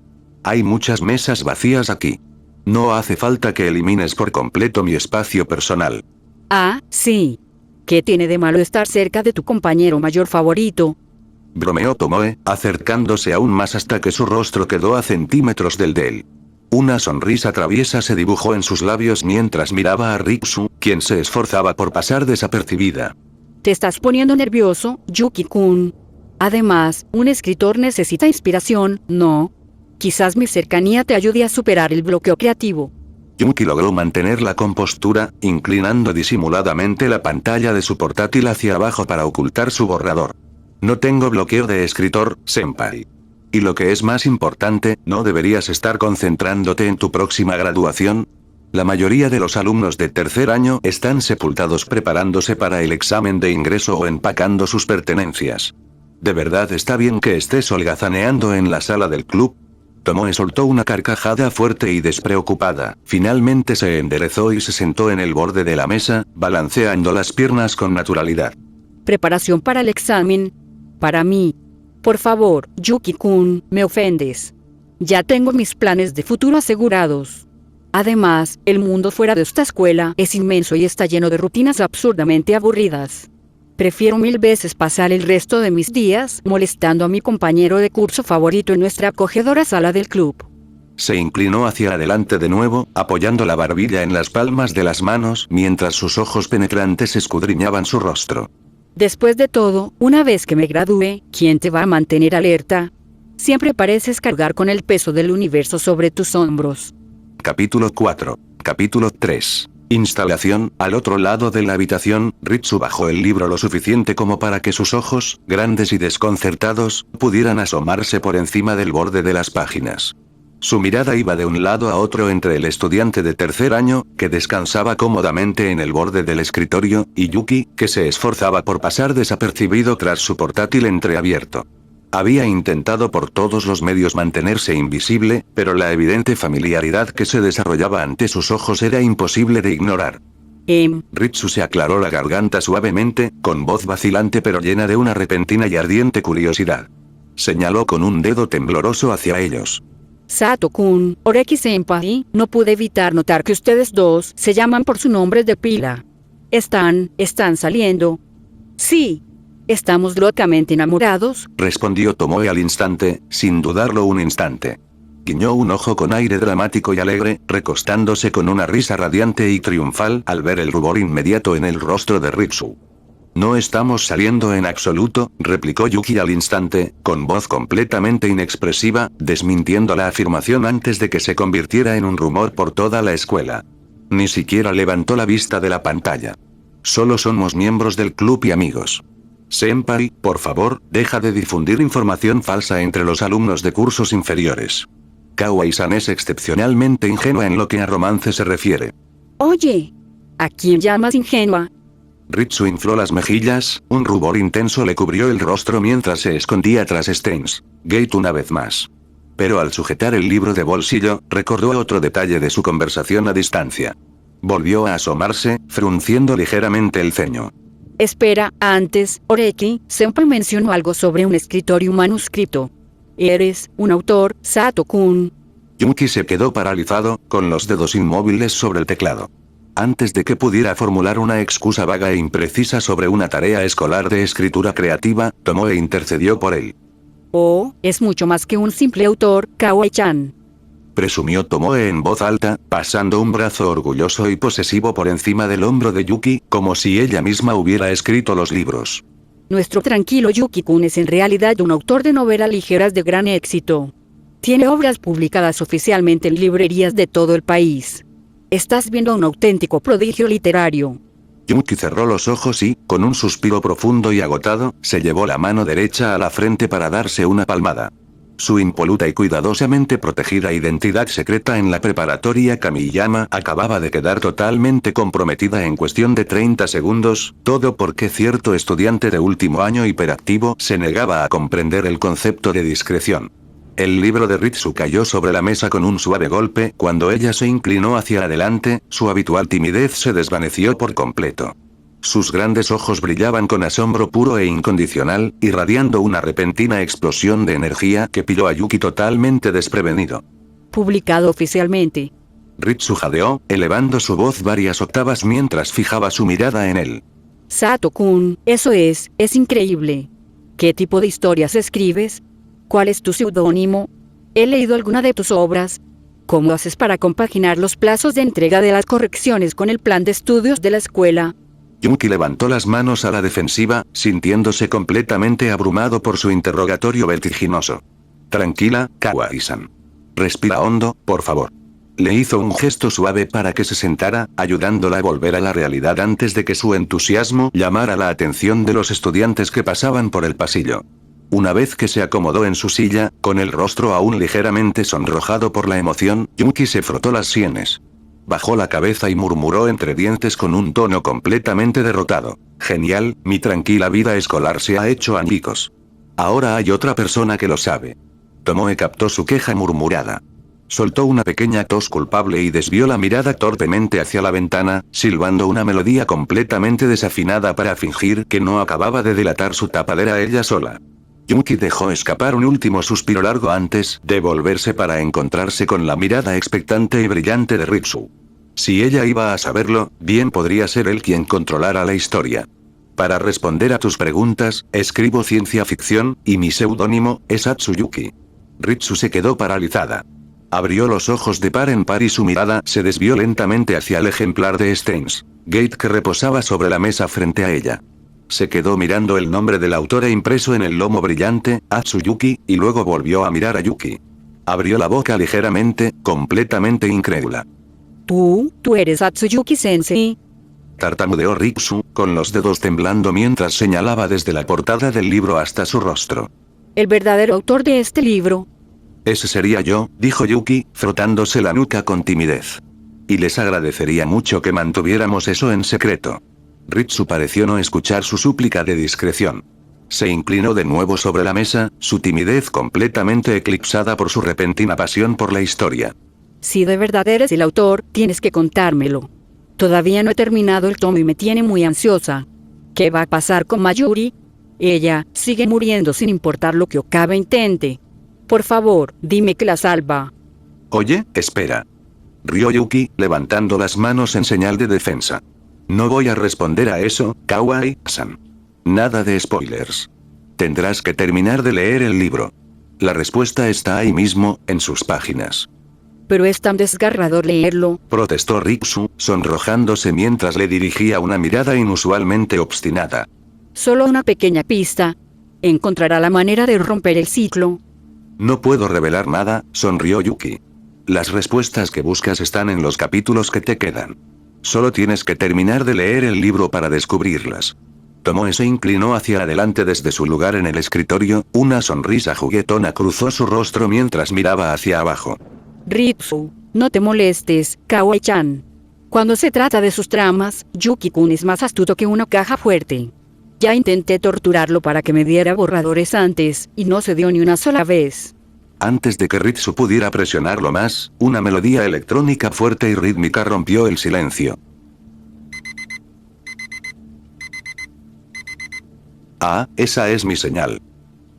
Hay muchas mesas vacías aquí. No hace falta que elimines por completo mi espacio personal. Ah, sí. ¿Qué tiene de malo estar cerca de tu compañero mayor favorito? Bromeó Tomoe, acercándose aún más hasta que su rostro quedó a centímetros del de él. Una sonrisa traviesa se dibujó en sus labios mientras miraba a Ritsu, quien se esforzaba por pasar desapercibida. Te estás poniendo nervioso, Yuki-kun. Además, un escritor necesita inspiración, ¿no? Quizás mi cercanía te ayude a superar el bloqueo creativo. Yuki logró mantener la compostura, inclinando disimuladamente la pantalla de su portátil hacia abajo para ocultar su borrador. No tengo bloqueo de escritor, senpai. Y lo que es más importante, ¿no deberías estar concentrándote en tu próxima graduación? La mayoría de los alumnos de tercer año están sepultados preparándose para el examen de ingreso o empacando sus pertenencias. ¿De verdad está bien que estés holgazaneando en la sala del club? Tomoe soltó una carcajada fuerte y despreocupada, finalmente se enderezó y se sentó en el borde de la mesa, balanceando las piernas con naturalidad. Preparación para el examen. Para mí. Por favor, Yuki-kun, me ofendes. Ya tengo mis planes de futuro asegurados. Además, el mundo fuera de esta escuela es inmenso y está lleno de rutinas absurdamente aburridas. Prefiero 1000 veces pasar el resto de mis días molestando a mi compañero de curso favorito en nuestra acogedora sala del club. Se inclinó hacia adelante de nuevo, apoyando la barbilla en las palmas de las manos mientras sus ojos penetrantes escudriñaban su rostro. Después de todo, una vez que me gradúe, ¿quién te va a mantener alerta? Siempre pareces cargar con el peso del universo sobre tus hombros. Capítulo 4. Capítulo 3. Instalación. Al otro lado de la habitación, Ritsu bajó el libro lo suficiente como para que sus ojos, grandes y desconcertados, pudieran asomarse por encima del borde de las páginas. Su mirada iba de un lado a otro entre el estudiante de tercer año, que descansaba cómodamente en el borde del escritorio, y Yuki, que se esforzaba por pasar desapercibido tras su portátil entreabierto. Había intentado por todos los medios mantenerse invisible, pero la evidente familiaridad que se desarrollaba ante sus ojos era imposible de ignorar. Ritsu se aclaró la garganta suavemente, con voz vacilante pero llena de una repentina y ardiente curiosidad. Señaló con un dedo tembloroso hacia ellos. Sato-kun, Oreki-senpai, no pude evitar notar que ustedes dos se llaman por su nombre de pila. Están saliendo. Sí. Estamos locamente enamorados, respondió Tomoe al instante, sin dudarlo un instante. Guiñó un ojo con aire dramático y alegre, recostándose con una risa radiante y triunfal al ver el rubor inmediato en el rostro de Ritsu. No estamos saliendo en absoluto, replicó Yuki al instante, con voz completamente inexpresiva, desmintiendo la afirmación antes de que se convirtiera en un rumor por toda la escuela. Ni siquiera levantó la vista de la pantalla. Solo somos miembros del club y amigos. Senpai, por favor, deja de difundir información falsa entre los alumnos de cursos inferiores. Kawai-san es excepcionalmente ingenua en lo que a romance se refiere. Oye, ¿a quién llamas ingenua? Ritsu infló las mejillas, un rubor intenso le cubrió el rostro mientras se escondía tras Steins Gate una vez más. Pero al sujetar el libro de bolsillo, recordó otro detalle de su conversación a distancia. Volvió a asomarse, frunciendo ligeramente el ceño. Espera, antes, Oreki-senpai mencionó algo sobre un escritorio manuscrito. ¿Eres un autor, Sato-kun? Yuki se quedó paralizado, con los dedos inmóviles sobre el teclado. Antes de que pudiera formular una excusa vaga e imprecisa sobre una tarea escolar de escritura creativa, Tomoe intercedió por él. Oh, es mucho más que un simple autor, Kawai-chan. Presumió Tomoe en voz alta, pasando un brazo orgulloso y posesivo por encima del hombro de Yuki, como si ella misma hubiera escrito los libros. Nuestro tranquilo Yuki-kun es en realidad un autor de novelas ligeras de gran éxito. Tiene obras publicadas oficialmente en librerías de todo el país. Estás viendo un auténtico prodigio literario. Yuki cerró los ojos y, con un suspiro profundo y agotado, se llevó la mano derecha a la frente para darse una palmada. Su impoluta y cuidadosamente protegida identidad secreta en la preparatoria Kamiyama acababa de quedar totalmente comprometida en cuestión de 30 segundos, todo porque cierto estudiante de último año hiperactivo se negaba a comprender el concepto de discreción. El libro de Ritsu cayó sobre la mesa con un suave golpe, cuando ella se inclinó hacia adelante, su habitual timidez se desvaneció por completo. Sus grandes ojos brillaban con asombro puro e incondicional, irradiando una repentina explosión de energía que pilló a Yuki totalmente desprevenido. Publicado oficialmente. Ritsu jadeó, elevando su voz varias octavas mientras fijaba su mirada en él. Sato-kun, eso es increíble. ¿Qué tipo de historias escribes? ¿Cuál es tu seudónimo? He leído alguna de tus obras. ¿Cómo haces para compaginar los plazos de entrega de las correcciones con el plan de estudios de la escuela? Yuki levantó las manos a la defensiva, sintiéndose completamente abrumado por su interrogatorio vertiginoso. Tranquila, Kawai-san. Respira hondo, por favor. Le hizo un gesto suave para que se sentara, ayudándola a volver a la realidad antes de que su entusiasmo llamara la atención de los estudiantes que pasaban por el pasillo. Una vez que se acomodó en su silla, con el rostro aún ligeramente sonrojado por la emoción, Yuki se frotó las sienes. Bajó la cabeza y murmuró entre dientes con un tono completamente derrotado. Genial, mi tranquila vida escolar se ha hecho añicos. Ahora hay otra persona que lo sabe. Tomoe captó su queja murmurada. Soltó una pequeña tos culpable y desvió la mirada torpemente hacia la ventana, silbando una melodía completamente desafinada para fingir que no acababa de delatar su tapadera ella sola. Yuki dejó escapar un último suspiro largo antes de volverse para encontrarse con la mirada expectante y brillante de Ritsu. Si ella iba a saberlo, bien podría ser él quien controlara la historia. Para responder a tus preguntas, escribo ciencia ficción, y mi seudónimo es Atsuyuki. Ritsu se quedó paralizada. Abrió los ojos de par en par y su mirada se desvió lentamente hacia el ejemplar de Steins Gate que reposaba sobre la mesa frente a ella. Se quedó mirando el nombre de la autora impreso en el lomo brillante, Atsuyuki, y luego volvió a mirar a Yuki. Abrió la boca ligeramente, completamente incrédula. Tú eres Atsuyuki Sensei. Tartamudeó Ritsu, con los dedos temblando mientras señalaba desde la portada del libro hasta su rostro. El verdadero autor de este libro. Ese sería yo, dijo Yuki, frotándose la nuca con timidez. Y les agradecería mucho que mantuviéramos eso en secreto. Ritsu pareció no escuchar su súplica de discreción. Se inclinó de nuevo sobre la mesa, su timidez completamente eclipsada por su repentina pasión por la historia. Si de verdad eres el autor, tienes que contármelo. Todavía no he terminado el tomo y me tiene muy ansiosa. ¿Qué va a pasar con Mayuri? Ella sigue muriendo sin importar lo que Okabe intente. Por favor, dime que la salva. Oye, espera. Rió Yuki, levantando las manos en señal de defensa. No voy a responder a eso, Kawaii-san. Nada de spoilers. Tendrás que terminar de leer el libro. La respuesta está ahí mismo, en sus páginas. Pero es tan desgarrador leerlo, Protestó Ritsu, sonrojándose mientras le dirigía una mirada inusualmente obstinada. Solo una pequeña pista. Encontrará la manera de romper el ciclo. No puedo revelar nada, sonrió Yuki. Las respuestas que buscas están en los capítulos que te quedan. Solo tienes que terminar de leer el libro para descubrirlas. Tomoe se inclinó hacia adelante desde su lugar en el escritorio, una sonrisa juguetona cruzó su rostro mientras miraba hacia abajo. Ritsu, no te molestes, Kawaii-chan. Cuando se trata de sus tramas, Yuki-kun es más astuto que una caja fuerte. Ya intenté torturarlo para que me diera borradores antes, y no se dio ni una sola vez. Antes de que Ritsu pudiera presionarlo más, una melodía electrónica fuerte y rítmica rompió el silencio. Ah, esa es mi señal.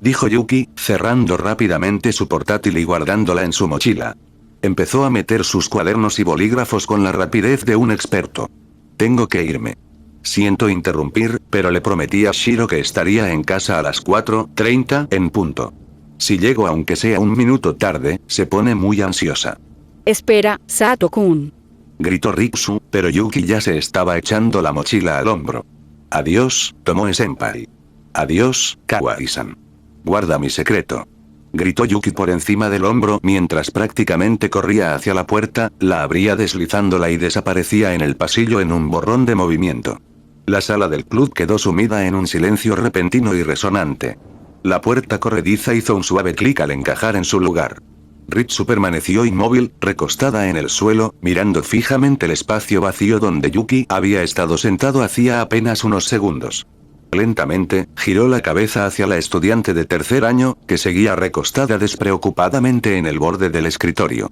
Dijo Yuki, cerrando rápidamente su portátil y guardándola en su mochila. Empezó a meter sus cuadernos y bolígrafos con la rapidez de un experto. Tengo que irme. Siento interrumpir, pero le prometí a Shiro que estaría en casa a las 4:30 en punto. Si llego aunque sea un minuto tarde, se pone muy ansiosa. Espera, Sato-kun. Gritó Ritsu, pero Yuki ya se estaba echando la mochila al hombro. Adiós, Tomoe-senpai. Adiós, Kawaii-san. Guarda mi secreto. Gritó Yuki por encima del hombro mientras prácticamente corría hacia la puerta, la abría deslizándola y desaparecía en el pasillo en un borrón de movimiento. La sala del club quedó sumida en un silencio repentino y resonante. La puerta corrediza hizo un suave clic al encajar en su lugar. Ritsu permaneció inmóvil, recostada en el suelo, mirando fijamente el espacio vacío donde Yuki había estado sentado hacía apenas unos segundos. Lentamente, giró la cabeza hacia la estudiante de tercer año, que seguía recostada despreocupadamente en el borde del escritorio.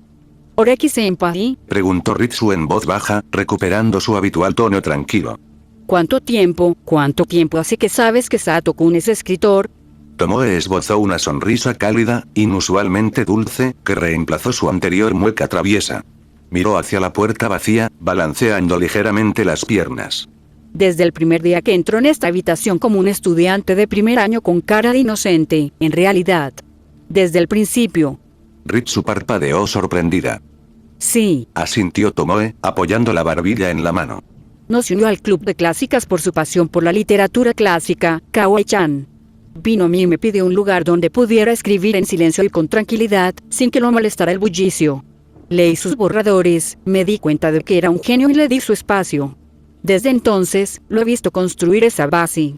Oreki-senpai, Preguntó Ritsu en voz baja, recuperando su habitual tono tranquilo. ¿cuánto tiempo hace que sabes que Sato-kun es escritor? Tomoe esbozó una sonrisa cálida, inusualmente dulce, que reemplazó su anterior mueca traviesa. Miró hacia la puerta vacía, balanceando ligeramente las piernas. Desde el primer día que entró en esta habitación como un estudiante de primer año con cara de inocente, en realidad. Desde el principio. Ritsu parpadeó sorprendida. Sí. Asintió Tomoe, apoyando la barbilla en la mano. No se unió al club de clásicas por su pasión por la literatura clásica, Kawaii-chan. Vino a mí y me pidió un lugar donde pudiera escribir en silencio y con tranquilidad, sin que lo molestara el bullicio. Leí sus borradores, me di cuenta de que era un genio y le di su espacio. Desde entonces, lo he visto construir esa base.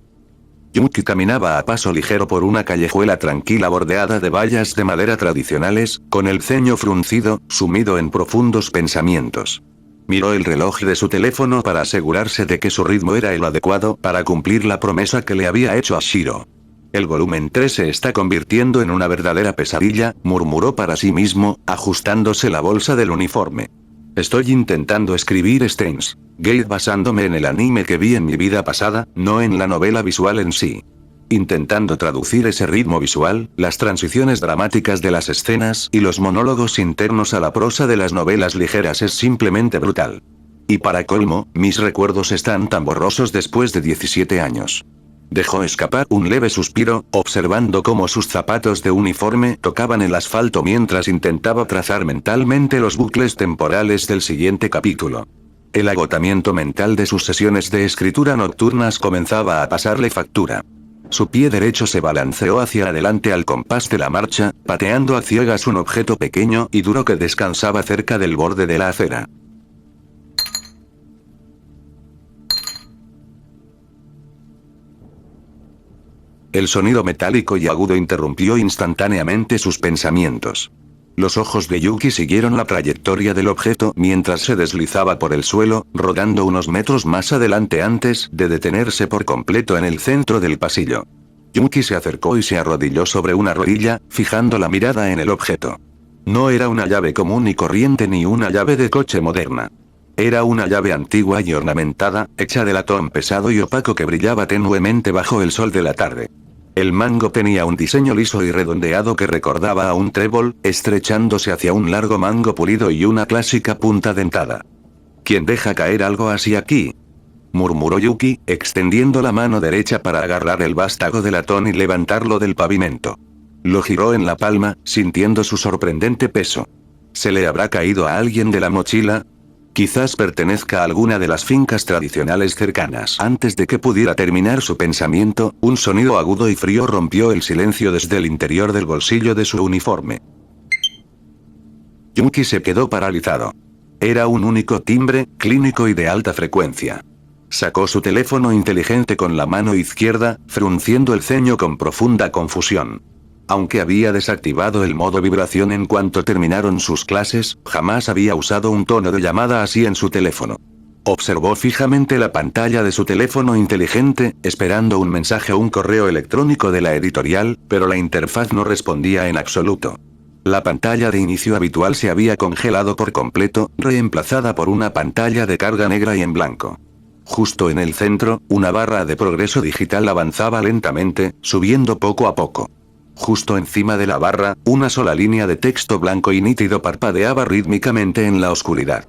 Yuki caminaba a paso ligero por una callejuela tranquila bordeada de vallas de madera tradicionales, con el ceño fruncido, sumido en profundos pensamientos. Miró el reloj de su teléfono para asegurarse de que su ritmo era el adecuado para cumplir la promesa que le había hecho a Shiro. El volumen 3 se está convirtiendo en una verdadera pesadilla, murmuró para sí mismo, ajustándose la bolsa del uniforme. Estoy intentando escribir Steins Gate basándome en el anime que vi en mi vida pasada, no en la novela visual en sí. Intentando traducir ese ritmo visual, las transiciones dramáticas de las escenas y los monólogos internos a la prosa de las novelas ligeras es simplemente brutal. Y para colmo, mis recuerdos están tan borrosos después de 17 años. Dejó escapar un leve suspiro, observando cómo sus zapatos de uniforme tocaban el asfalto mientras intentaba trazar mentalmente los bucles temporales del siguiente capítulo. El agotamiento mental de sus sesiones de escritura nocturnas comenzaba a pasarle factura. Su pie derecho se balanceó hacia adelante al compás de la marcha, pateando a ciegas un objeto pequeño y duro que descansaba cerca del borde de la acera. El sonido metálico y agudo interrumpió instantáneamente sus pensamientos. Los ojos de Yuki siguieron la trayectoria del objeto mientras se deslizaba por el suelo, rodando unos metros más adelante antes de detenerse por completo en el centro del pasillo. Yuki se acercó y se arrodilló sobre una rodilla, fijando la mirada en el objeto. No era una llave común y corriente ni una llave de coche moderna. Era una llave antigua y ornamentada, hecha de latón pesado y opaco que brillaba tenuemente bajo el sol de la tarde. El mango tenía un diseño liso y redondeado que recordaba a un trébol, estrechándose hacia un largo mango pulido y una clásica punta dentada. ¿Quién deja caer algo así aquí?, murmuró Yuki, extendiendo la mano derecha para agarrar el vástago de latón y levantarlo del pavimento. Lo giró en la palma, sintiendo su sorprendente peso. ¿Se le habrá caído a alguien de la mochila? Quizás pertenezca a alguna de las fincas tradicionales cercanas. Antes de que pudiera terminar su pensamiento, un sonido agudo y frío rompió el silencio desde el interior del bolsillo de su uniforme. Yuki se quedó paralizado. Era un único timbre, clínico y de alta frecuencia. Sacó su teléfono inteligente con la mano izquierda, frunciendo el ceño con profunda confusión. Aunque había desactivado el modo vibración en cuanto terminaron sus clases, jamás había usado un tono de llamada así en su teléfono. Observó fijamente la pantalla de su teléfono inteligente, esperando un mensaje o un correo electrónico de la editorial, pero la interfaz no respondía en absoluto. La pantalla de inicio habitual se había congelado por completo, reemplazada por una pantalla de carga negra y en blanco. Justo en el centro, una barra de progreso digital avanzaba lentamente, subiendo poco a poco. Justo encima de la barra, una sola línea de texto blanco y nítido parpadeaba rítmicamente en la oscuridad.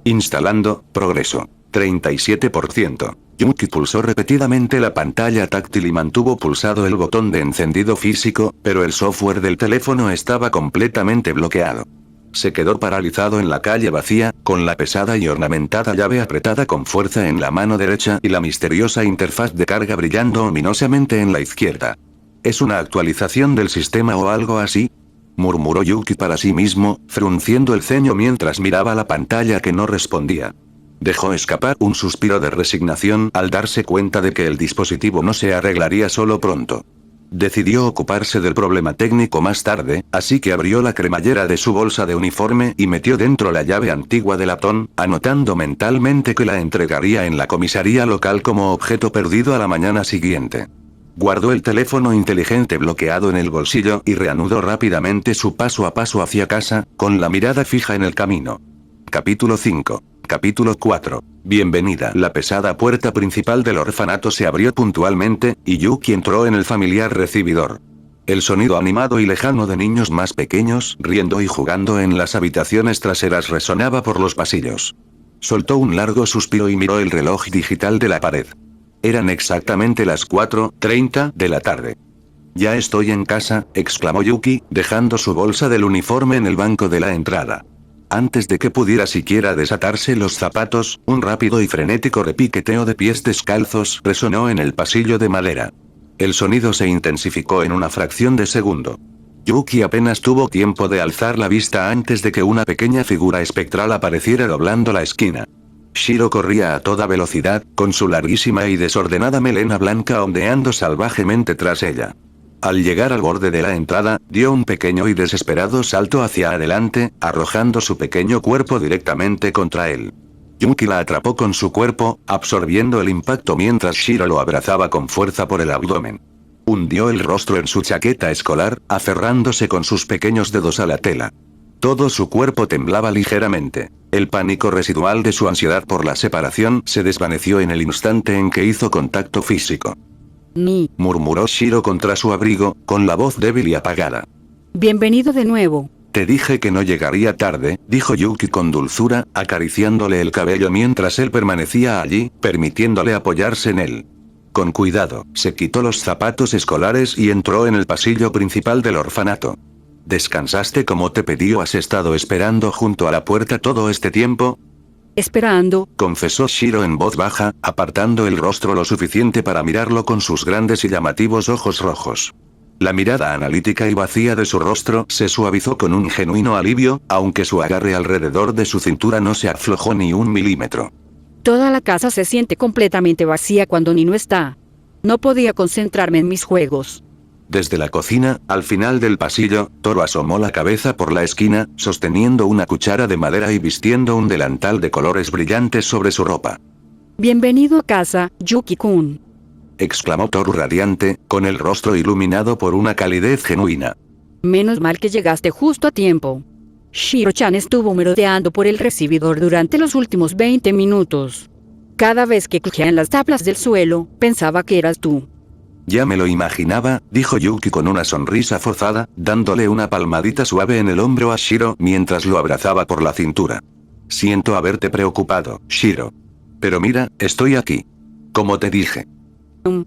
Instalando, progreso. 37%. Yuki pulsó repetidamente la pantalla táctil y mantuvo pulsado el botón de encendido físico, pero el software del teléfono estaba completamente bloqueado. Se quedó paralizado en la calle vacía, con la pesada y ornamentada llave apretada con fuerza en la mano derecha y la misteriosa interfaz de carga brillando ominosamente en la izquierda. ¿Es una actualización del sistema o algo así?, murmuró Yuki para sí mismo, frunciendo el ceño mientras miraba la pantalla que no respondía. Dejó escapar un suspiro de resignación al darse cuenta de que el dispositivo no se arreglaría solo pronto. Decidió ocuparse del problema técnico más tarde, así que abrió la cremallera de su bolsa de uniforme y metió dentro la llave antigua de latón, anotando mentalmente que la entregaría en la comisaría local como objeto perdido a la mañana siguiente. Guardó el teléfono inteligente bloqueado en el bolsillo y reanudó rápidamente su paso a paso hacia casa, con la mirada fija en el camino. Capítulo 5. Capítulo 4. Bienvenida. La pesada puerta principal del orfanato se abrió puntualmente, y Yuki entró en el familiar recibidor. El sonido animado y lejano de niños más pequeños, riendo y jugando en las habitaciones traseras resonaba por los pasillos. Soltó un largo suspiro y miró el reloj digital de la pared. Eran exactamente las 4:30 de la tarde. «Ya estoy en casa», exclamó Yuki, dejando su bolsa del uniforme en el banco de la entrada. Antes de que pudiera siquiera desatarse los zapatos, un rápido y frenético repiqueteo de pies descalzos resonó en el pasillo de madera. El sonido se intensificó en una fracción de segundo. Yuki apenas tuvo tiempo de alzar la vista antes de que una pequeña figura espectral apareciera doblando la esquina. Shiro corría a toda velocidad, con su larguísima y desordenada melena blanca ondeando salvajemente tras ella. Al llegar al borde de la entrada, dio un pequeño y desesperado salto hacia adelante, arrojando su pequeño cuerpo directamente contra él. Yuki la atrapó con su cuerpo, absorbiendo el impacto mientras Shiro lo abrazaba con fuerza por el abdomen. Hundió el rostro en su chaqueta escolar, aferrándose con sus pequeños dedos a la tela. Todo su cuerpo temblaba ligeramente. El pánico residual de su ansiedad por la separación se desvaneció en el instante en que hizo contacto físico. Murmuró Shiro contra su abrigo, con la voz débil y apagada. Bienvenido de nuevo. Te dije que no llegaría tarde, dijo Yuki con dulzura, acariciándole el cabello mientras él permanecía allí, permitiéndole apoyarse en él. Con cuidado, se quitó los zapatos escolares y entró en el pasillo principal del orfanato. ¿Descansaste como te pedí o has estado esperando junto a la puerta todo este tiempo? Esperando, confesó Shiro en voz baja, apartando el rostro lo suficiente para mirarlo con sus grandes y llamativos ojos rojos. La mirada analítica y vacía de su rostro se suavizó con un genuino alivio, aunque su agarre alrededor de su cintura no se aflojó ni un milímetro. Toda la casa se siente completamente vacía cuando Nino está. No podía concentrarme en mis juegos. Desde la cocina, al final del pasillo, Toro asomó la cabeza por la esquina, sosteniendo una cuchara de madera y vistiendo un delantal de colores brillantes sobre su ropa. Bienvenido a casa, Yuki-kun, exclamó Toru radiante, con el rostro iluminado por una calidez genuina. Menos mal que llegaste justo a tiempo. Shiro-chan estuvo merodeando por el recibidor durante los últimos 20 minutos. Cada vez que crujían las tablas del suelo, pensaba que eras tú. Ya me lo imaginaba, dijo Yuki con una sonrisa forzada, dándole una palmadita suave en el hombro a Shiro mientras lo abrazaba por la cintura. Siento haberte preocupado, Shiro. Pero mira, estoy aquí. Como te dije.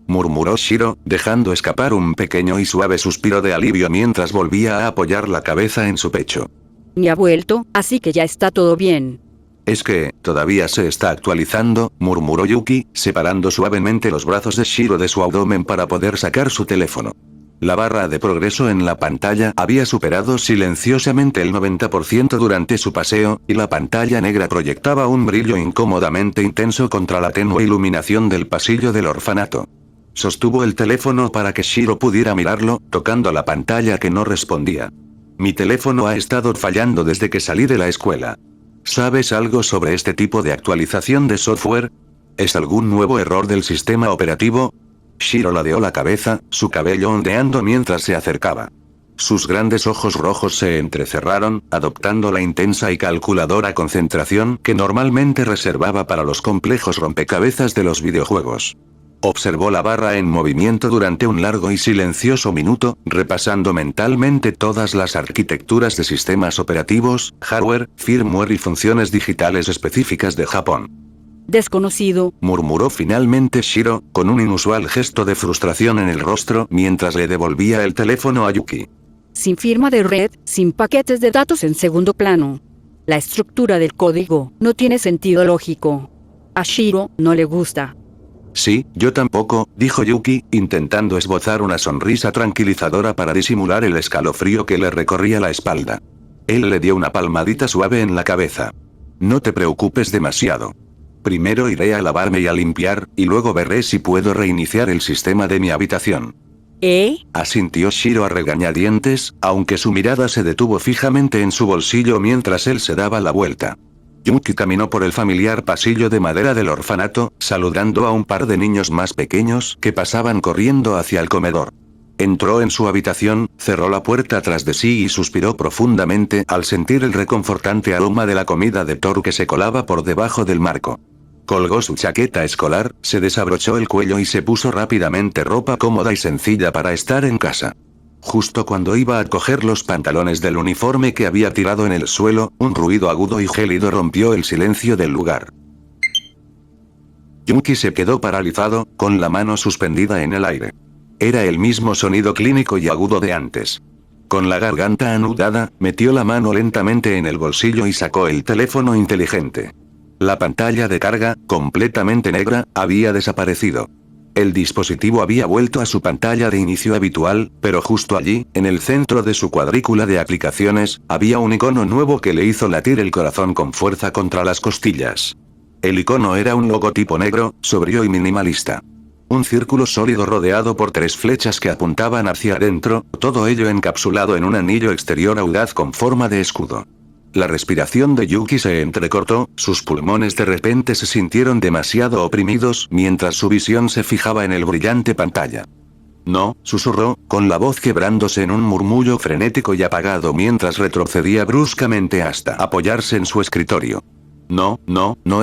Murmuró Shiro, dejando escapar un pequeño y suave suspiro de alivio mientras volvía a apoyar la cabeza en su pecho. Ni ha vuelto, así que ya está todo bien. Es que, todavía se está actualizando, murmuró Yuki, separando suavemente los brazos de Shiro de su abdomen para poder sacar su teléfono. La barra de progreso en la pantalla había superado silenciosamente el 90% durante su paseo, y la pantalla negra proyectaba un brillo incómodamente intenso contra la tenue iluminación del pasillo del orfanato. Sostuvo el teléfono para que Shiro pudiera mirarlo, tocando la pantalla que no respondía. Mi teléfono ha estado fallando desde que salí de la escuela. ¿Sabes algo sobre este tipo de actualización de software? ¿Es algún nuevo error del sistema operativo? Shiro ladeó la cabeza, su cabello ondeando mientras se acercaba. Sus grandes ojos rojos se entrecerraron, adoptando la intensa y calculadora concentración que normalmente reservaba para los complejos rompecabezas de los videojuegos. Observó la barra en movimiento durante un largo y silencioso minuto, repasando mentalmente todas las arquitecturas de sistemas operativos, hardware, firmware y funciones digitales específicas de Japón. Desconocido, murmuró finalmente Shiro, con un inusual gesto de frustración en el rostro mientras le devolvía el teléfono a Yuki. Sin firma de red, sin paquetes de datos en segundo plano. La estructura del código no tiene sentido lógico. A Shiro no le gusta. Sí, yo tampoco, dijo Yuki, intentando esbozar una sonrisa tranquilizadora para disimular el escalofrío que le recorría la espalda. Él le dio una palmadita suave en la cabeza. No te preocupes demasiado. Primero iré a lavarme y a limpiar, y luego veré si puedo reiniciar el sistema de mi habitación. Asintió Shiro a regañadientes, aunque su mirada se detuvo fijamente en su bolsillo mientras él se daba la vuelta. Yuki caminó por el familiar pasillo de madera del orfanato, saludando a un par de niños más pequeños que pasaban corriendo hacia el comedor. Entró en su habitación, cerró la puerta tras de sí y suspiró profundamente al sentir el reconfortante aroma de la comida de Toru que se colaba por debajo del marco. Colgó su chaqueta escolar, se desabrochó el cuello y se puso rápidamente ropa cómoda y sencilla para estar en casa. Justo cuando iba a coger los pantalones del uniforme que había tirado en el suelo, un ruido agudo y gélido rompió el silencio del lugar. Yuki se quedó paralizado, con la mano suspendida en el aire. Era el mismo sonido clínico y agudo de antes. Con la garganta anudada, metió la mano lentamente en el bolsillo y sacó el teléfono inteligente. La pantalla de carga, completamente negra, había desaparecido. El dispositivo había vuelto a su pantalla de inicio habitual, pero justo allí, en el centro de su cuadrícula de aplicaciones, había un icono nuevo que le hizo latir el corazón con fuerza contra las costillas. El icono era un logotipo negro, sobrio y minimalista. Un círculo sólido rodeado por 3 flechas que apuntaban hacia adentro, todo ello encapsulado en un anillo exterior audaz con forma de escudo. La respiración de Yuki se entrecortó, sus pulmones de repente se sintieron demasiado oprimidos mientras su visión se fijaba en el brillante pantalla. No, susurró, con la voz quebrándose en un murmullo frenético y apagado mientras retrocedía bruscamente hasta apoyarse en su escritorio. No,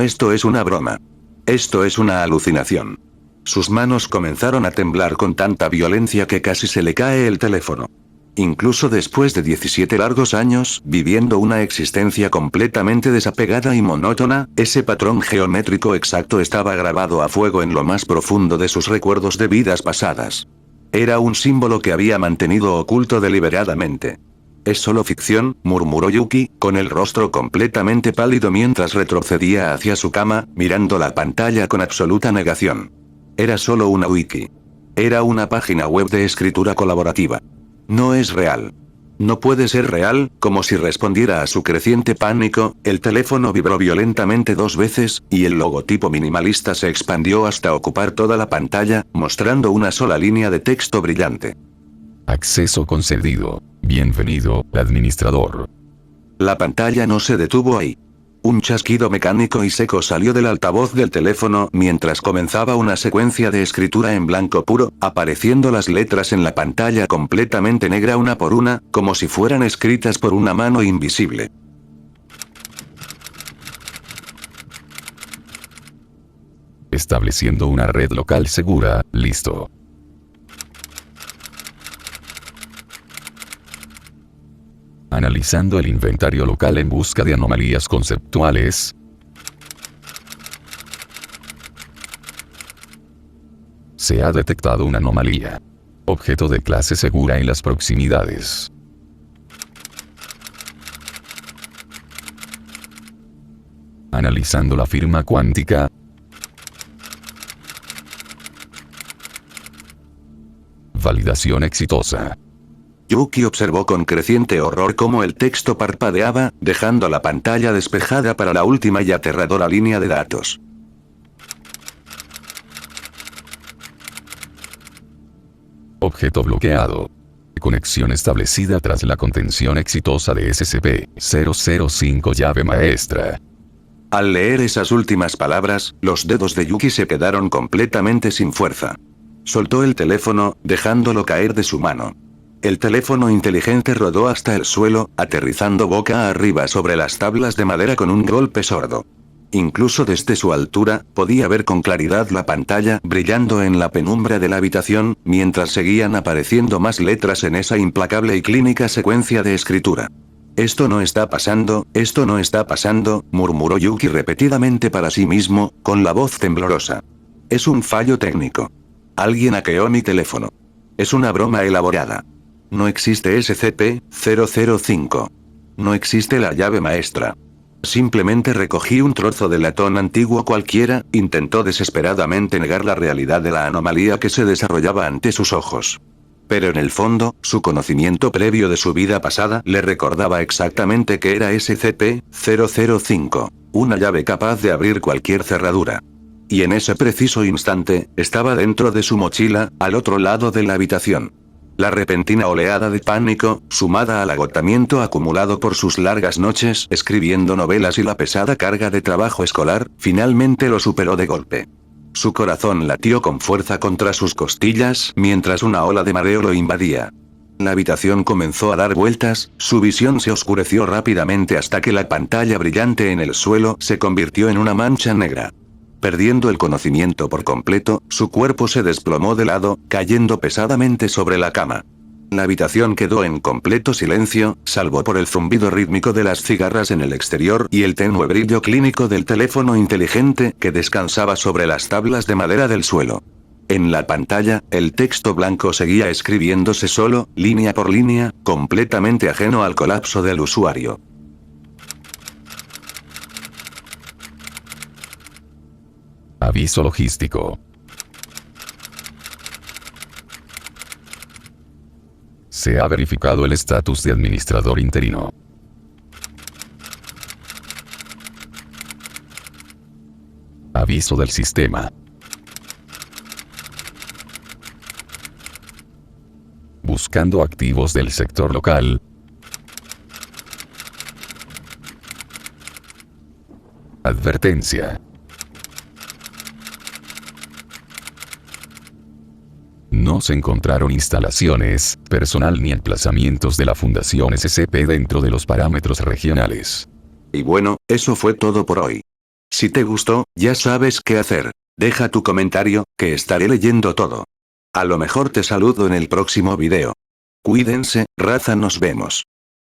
esto es una broma. Esto es una alucinación. Sus manos comenzaron a temblar con tanta violencia que casi se le cae el teléfono. Incluso después de 17 largos años, viviendo una existencia completamente desapegada y monótona, ese patrón geométrico exacto estaba grabado a fuego en lo más profundo de sus recuerdos de vidas pasadas. Era un símbolo que había mantenido oculto deliberadamente. «Es solo ficción», murmuró Yuki, con el rostro completamente pálido mientras retrocedía hacia su cama, mirando la pantalla con absoluta negación. Era solo una wiki. Era una página web de escritura colaborativa. No es real. No puede ser real. Como si respondiera a su creciente pánico, el teléfono vibró violentamente 2 veces, y el logotipo minimalista se expandió hasta ocupar toda la pantalla, mostrando una sola línea de texto brillante. Acceso concedido. Bienvenido, administrador. La pantalla no se detuvo ahí. Un chasquido mecánico y seco salió del altavoz del teléfono mientras comenzaba una secuencia de escritura en blanco puro, apareciendo las letras en la pantalla completamente negra una por una, como si fueran escritas por una mano invisible. Estableciendo una red local segura, listo. Analizando el inventario local en busca de anomalías conceptuales. Se ha detectado una anomalía. Objeto de clase segura en las proximidades. Analizando la firma cuántica. Validación exitosa. Yuki observó con creciente horror cómo el texto parpadeaba, dejando la pantalla despejada para la última y aterradora línea de datos. Objeto bloqueado. Conexión establecida tras la contención exitosa de SCP-005 llave maestra. Al leer esas últimas palabras, los dedos de Yuki se quedaron completamente sin fuerza. Soltó el teléfono, dejándolo caer de su mano. El teléfono inteligente rodó hasta el suelo, aterrizando boca arriba sobre las tablas de madera con un golpe sordo. Incluso desde su altura, podía ver con claridad la pantalla brillando en la penumbra de la habitación, mientras seguían apareciendo más letras en esa implacable y clínica secuencia de escritura. «Esto no está pasando, murmuró Yuki repetidamente para sí mismo, con la voz temblorosa. «Es un fallo técnico. Alguien hackeó mi teléfono. Es una broma elaborada. No existe SCP-005. No existe la llave maestra. Simplemente recogí un trozo de latón antiguo cualquiera», intentó desesperadamente negar la realidad de la anomalía que se desarrollaba ante sus ojos. Pero en el fondo, su conocimiento previo de su vida pasada le recordaba exactamente que era SCP-005, una llave capaz de abrir cualquier cerradura. Y en ese preciso instante, estaba dentro de su mochila, al otro lado de la habitación. La repentina oleada de pánico, sumada al agotamiento acumulado por sus largas noches escribiendo novelas y la pesada carga de trabajo escolar, finalmente lo superó de golpe. Su corazón latió con fuerza contra sus costillas mientras una ola de mareo lo invadía. La habitación comenzó a dar vueltas, su visión se oscureció rápidamente hasta que la pantalla brillante en el suelo se convirtió en una mancha negra. Perdiendo el conocimiento por completo, su cuerpo se desplomó de lado, cayendo pesadamente sobre la cama. La habitación quedó en completo silencio, salvo por el zumbido rítmico de las cigarras en el exterior y el tenue brillo clínico del teléfono inteligente que descansaba sobre las tablas de madera del suelo. En la pantalla, el texto blanco seguía escribiéndose solo, línea por línea, completamente ajeno al colapso del usuario. Aviso logístico. Se ha verificado el estatus de administrador interino. Aviso del sistema. Buscando activos del sector local. Advertencia. No se encontraron instalaciones, personal ni emplazamientos de la Fundación SCP dentro de los parámetros regionales. Y bueno, eso fue todo por hoy. Si te gustó, ya sabes qué hacer. Deja tu comentario, que estaré leyendo todo. A lo mejor te saludo en el próximo video. Cuídense, raza, nos vemos.